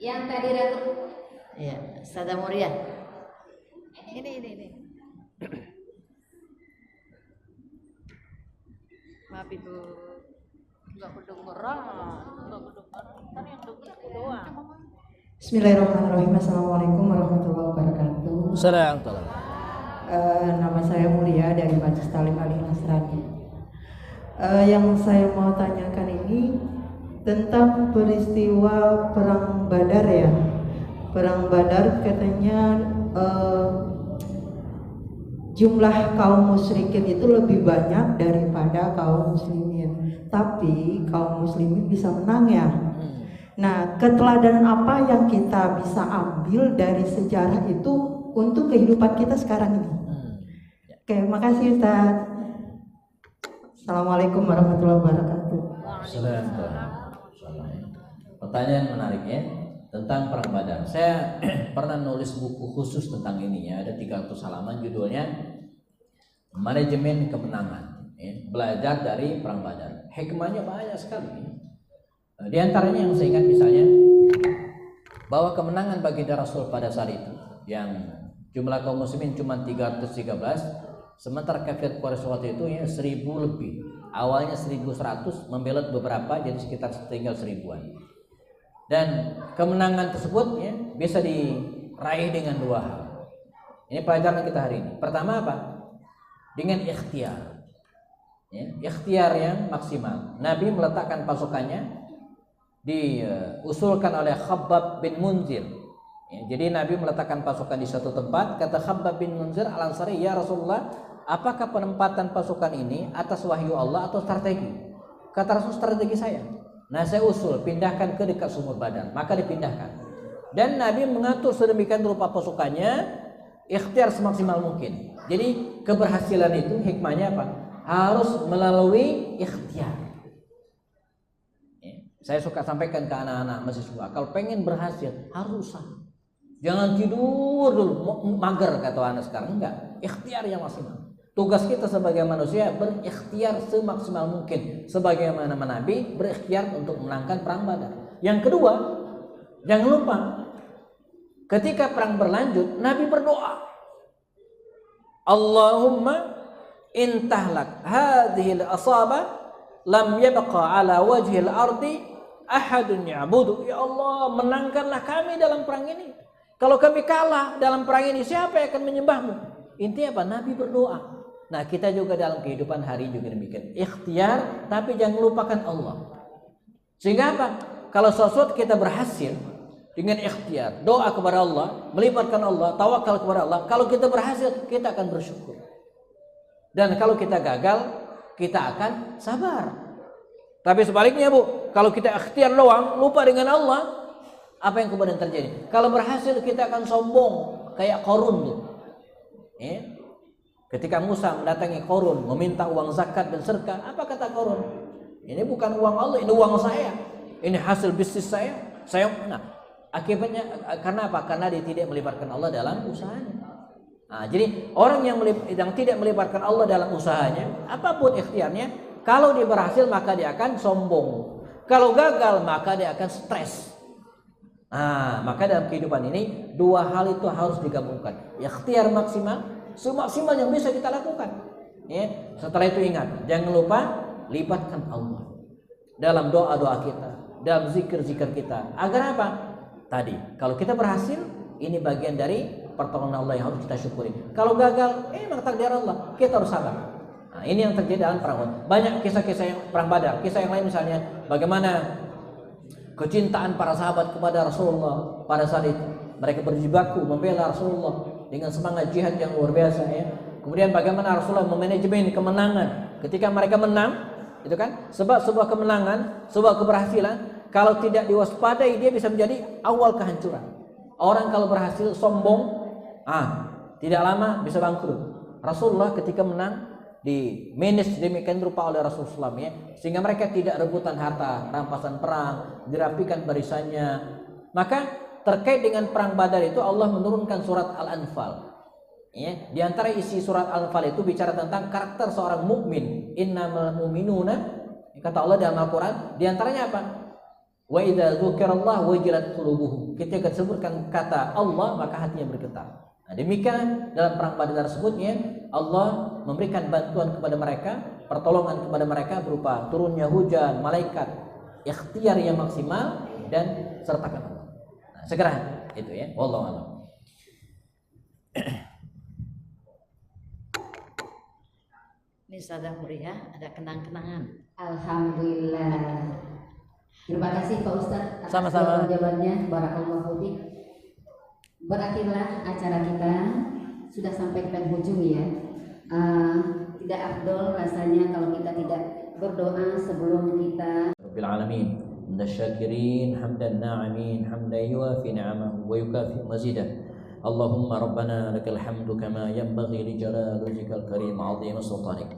Yang tadi ragu. Iya, Sada Muria. Ini. Maaf Ibu. Enggak kedengeran. Kan yang denger aku doang. Bismillahirrahmanirrahim. Assalamualaikum warahmatullahi wabarakatuh. Assalamualaikum. Nama saya Mulia dari Majelis Taklim Al-Nasrani. Yang saya mau tanyakan ini tentang peristiwa perang Badar ya. Perang Badar katanya jumlah kaum musyrikin itu lebih banyak daripada kaum muslimin. Tapi kaum muslimin bisa menang ya. Nah, keteladanan apa yang kita bisa ambil dari sejarah itu untuk kehidupan kita sekarang ini? Oke, makasih Ustaz. Assalamualaikum warahmatullahi wabarakatuh. Pertanyaan menarik ya tentang perang Badar. Saya pernah nulis buku khusus tentang ini ya, ada 300 halaman, judulnya Manajemen Kemenangan. Ya, belajar dari perang Badar. Hikmahnya banyak sekali. Di antaranya yang saya ingat misalnya bahwa kemenangan baginda Rasul pada saat itu yang jumlah kaum muslimin cuma 313, sementara kafir Quraisy waktu itu ya 1000 lebih. Awalnya 1100, membelot beberapa jadi sekitar tinggal 1000-an. Dan kemenangan tersebut ya bisa diraih dengan dua hal. Ini pelajaran kita hari ini. Pertama apa? Dengan ikhtiar. Ya, ikhtiar yang maksimal. Nabi meletakkan pasukannya diusulkan oleh Khabbab bin Munzir. Ya, jadi Nabi meletakkan pasukan di satu tempat. Kata Khabbab bin Munzir Al-Ansari, "Ya Rasulullah, apakah penempatan pasukan ini atas wahyu Allah atau strategi?" Kata Rasul, "Strategi saya." Nah, saya usul pindahkan ke dekat sumur Badar. Maka dipindahkan. Dan Nabi mengatur sedemikian rupa pasukannya, ikhtiar semaksimal mungkin. Jadi keberhasilan itu hikmahnya apa? Harus melalui ikhtiar. Saya suka sampaikan ke anak-anak mahasiswa, kalau pengen berhasil harus usaha. Jangan tidur dulu, mager kata anak sekarang. Enggak, ikhtiar yang maksimal. Tugas kita sebagai manusia berikhtiar semaksimal mungkin, sebagaimana Nabi berikhtiar untuk menangkan perang Badar. Yang kedua, jangan lupa ketika perang berlanjut, Nabi berdoa, Allahumma intahlak hadhil asaba lam yabqa ala wajhil ardi ahadun ya'budu. Ya Allah, menangkanlah kami dalam perang ini. Kalau kami kalah dalam perang ini, siapa yang akan menyembahmu? Intinya apa? Nabi berdoa. Nah, kita juga dalam kehidupan hari juga demikian. Ikhtiar, tapi jangan lupakan Allah. Sehingga apa? Kalau sesuatu kita berhasil dengan ikhtiar, doa kepada Allah, melibatkan Allah, tawakal kepada Allah. Kalau kita berhasil, kita akan bersyukur. Dan kalau kita gagal, kita akan sabar. Tapi sebaliknya Bu, kalau kita ikhtiar doang, lupa dengan Allah, apa yang kemudian terjadi? Kalau berhasil kita akan sombong, kayak Qarun tuh. Ya. Ketika Musa mendatangi Qarun, meminta uang zakat dan sedekah, apa kata Qarun? Ini bukan uang Allah, ini uang saya. Ini hasil bisnis saya. Nah, akibatnya karena apa? Karena dia tidak melibatkan Allah dalam usahanya. Nah, jadi orang yang tidak melibatkan Allah dalam usahanya, apapun ikhtiarnya, kalau dia berhasil maka dia akan sombong. Kalau gagal maka dia akan stres. Nah, maka dalam kehidupan ini dua hal itu harus digabungkan. Ikhtiar maksimal, semaksimal yang bisa kita lakukan. Ya, setelah itu ingat, jangan lupa libatkan Allah dalam doa-doa kita, dalam zikir-zikir kita. Agar apa? Tadi, kalau kita berhasil, ini bagian dari pertolongan Allah yang harus kita syukuri. Kalau gagal, memang takdir Allah, kita harus sabar. Nah, ini yang terjadi dalam perang. Banyak kisah-kisah yang perang Badar. Kisah yang lain misalnya bagaimana kecintaan para sahabat kepada Rasulullah pada saat itu. Mereka berjibaku membela Rasulullah dengan semangat jihad yang luar biasa ya. Kemudian bagaimana Rasulullah memanajemen kemenangan ketika mereka menang, itu kan? Sebab sebuah kemenangan, sebuah keberhasilan kalau tidak diwaspadai dia bisa menjadi awal kehancuran. Orang kalau berhasil sombong, tidak lama bisa bangkrut. Rasulullah ketika menang di manage demikian rupa oleh Rasulullah ya, sehingga mereka tidak rebutan harta, rampasan perang, dirapikan barisannya. Maka terkait dengan perang Badar itu Allah menurunkan surat Al-Anfal. Ya, di antara isi surat Al-Anfal itu bicara tentang karakter seorang mukmin. Innamal mu'minuna, kata Allah dalam Al-Qur'an, di antaranya apa? Wa idza dzukirallah wajilat qulubuhum. Ketika disebutkan kata Allah maka hatinya bergetar. Nah, demikian dalam perang Badar tersebutnya Allah memberikan bantuan kepada mereka, pertolongan kepada mereka berupa turunnya hujan, malaikat, ikhtiar yang maksimal dan sertakan Allah. Nah, segera itu ya. Wallahu a'lam. Ini Ustazah Muriah ada kenang-kenangan. Alhamdulillah. Terima kasih Pak Ustadz atas Sama-sama. jawabannya. Barakallahu fiik. berakhirlah acara kita, sudah sampai ke penghujung ya. Tidak afdol rasanya kalau kita tidak berdoa sebelum kita. Rabbil alamin, minasy syakirin, hamdan na'imin, hamdan yuwafi ni'amahu wa yukafi mazidah. Allahumma rabbana lakal hamdu kama yanbaghi li jalali wajhikal karim 'azim sultanik.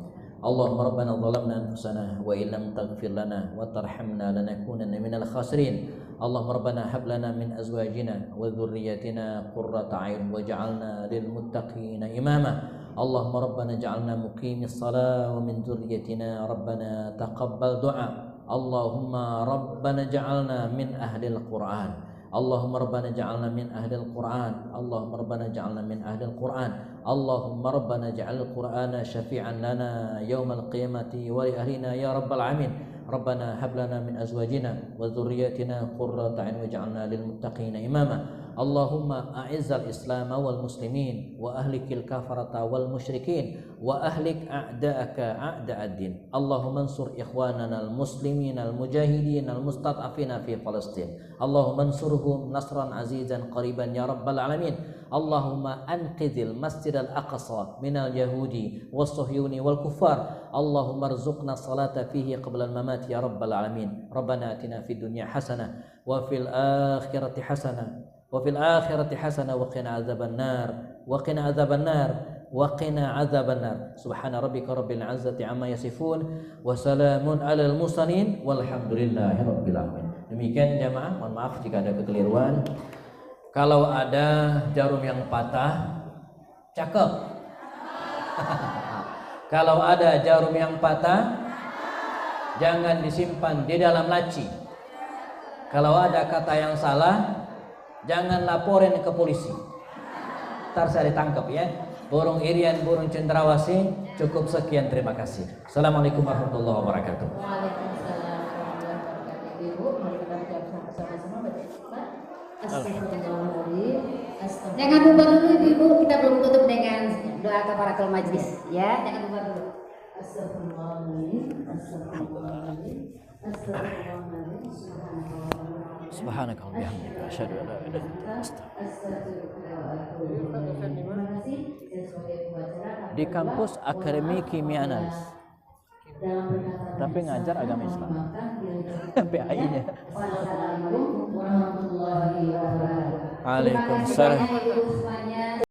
Allahumma rabbana zalamna anfusana wa illam taghfir lana wa tarhamna lanakunanna minal khasirin. Allahumma rabbana hab lana min azwajina wa dhurriyyatina qurrata a'yun waj'alna lil muttaqina imama. Allahumma rabbana ja'alna muqimis salah wa min dhurriyyatina rabbana taqabbal du'a. Allahumma rabbana ja'alna min ahlil Qur'an. Allahumma rabbana ja'alna min ahlil Qur'an. Allahumma rabbana ja'alna min ahlil Qur'an. Allahumma rabbana ja'al Qur'ana syafi'an lana yawmal qiyamati wa li ahlina ya rabbal alamin. Rabbana hab lana min azwajina wa dhurriyyatina qurrata a'yun waj'alna lil muttaqina imama. Allahumma a'izzal Islam wal muslimin wa ahlikil kafarata wal musyrikin wa ahlik a'da'aka a'da'ad-din. Allahumma ansur ikhwanana al muslimin al mujahidin al mustad'afina fi Palestin. Allahumma ansurhum nasran azizan qariban ya rabbal alamin. Allahumma anqidhil masjid al-aqsa minal yahudi was suhyuni wal kuffar. Allahumma arzuqna salata fihi qabla al-mamat ya rabbal alamin. Rabbana atina fid dunya hasanah wa fil akhirati hasanah وفي الآخرة حسنة وقنا عذاب النار وقنا عذاب النار وقنا عذاب النار سبحان ربك رب العزة عما يصفون وسلام على المرسلين والحمد لله رب العالمين. Demikian jamaah, mohon maaf jika ada kekeliruan. Kalau ada jarum yang patah, cakep. Kalau ada jarum yang patah, jangan disimpan di dalam laci. Kalau ada kata yang salah, jangan laporin ke polisi. Ntar saya ditangkap ya. Burung irian, burung cendrawasih. Cukup sekian, terima kasih. Assalamualaikum warahmatullahi wabarakatuh. Waalaikumsalam warahmatullahi wabarakatuh. Ibu, mari kita jawab sama-sama baca istighfar. Astagfirullahaladzim. Jangan bubar dulu ibu, kita belum tutup dengan doa kafaratul majlis ya. Jangan bubar dulu. Astagfirullahaladzim. Astagfirullahaladzim. Astagfirullahaladzim. Subhanaka wa bihamdika asyhadu an la ilaha illa anta astaghfiruka. Di kampus Akademi Kimia Analis. Tapi ngajar agama Islam. PAI-nya. Wassalamualaikum warahmatullahi wabarakatuh. Waalaikumsalam.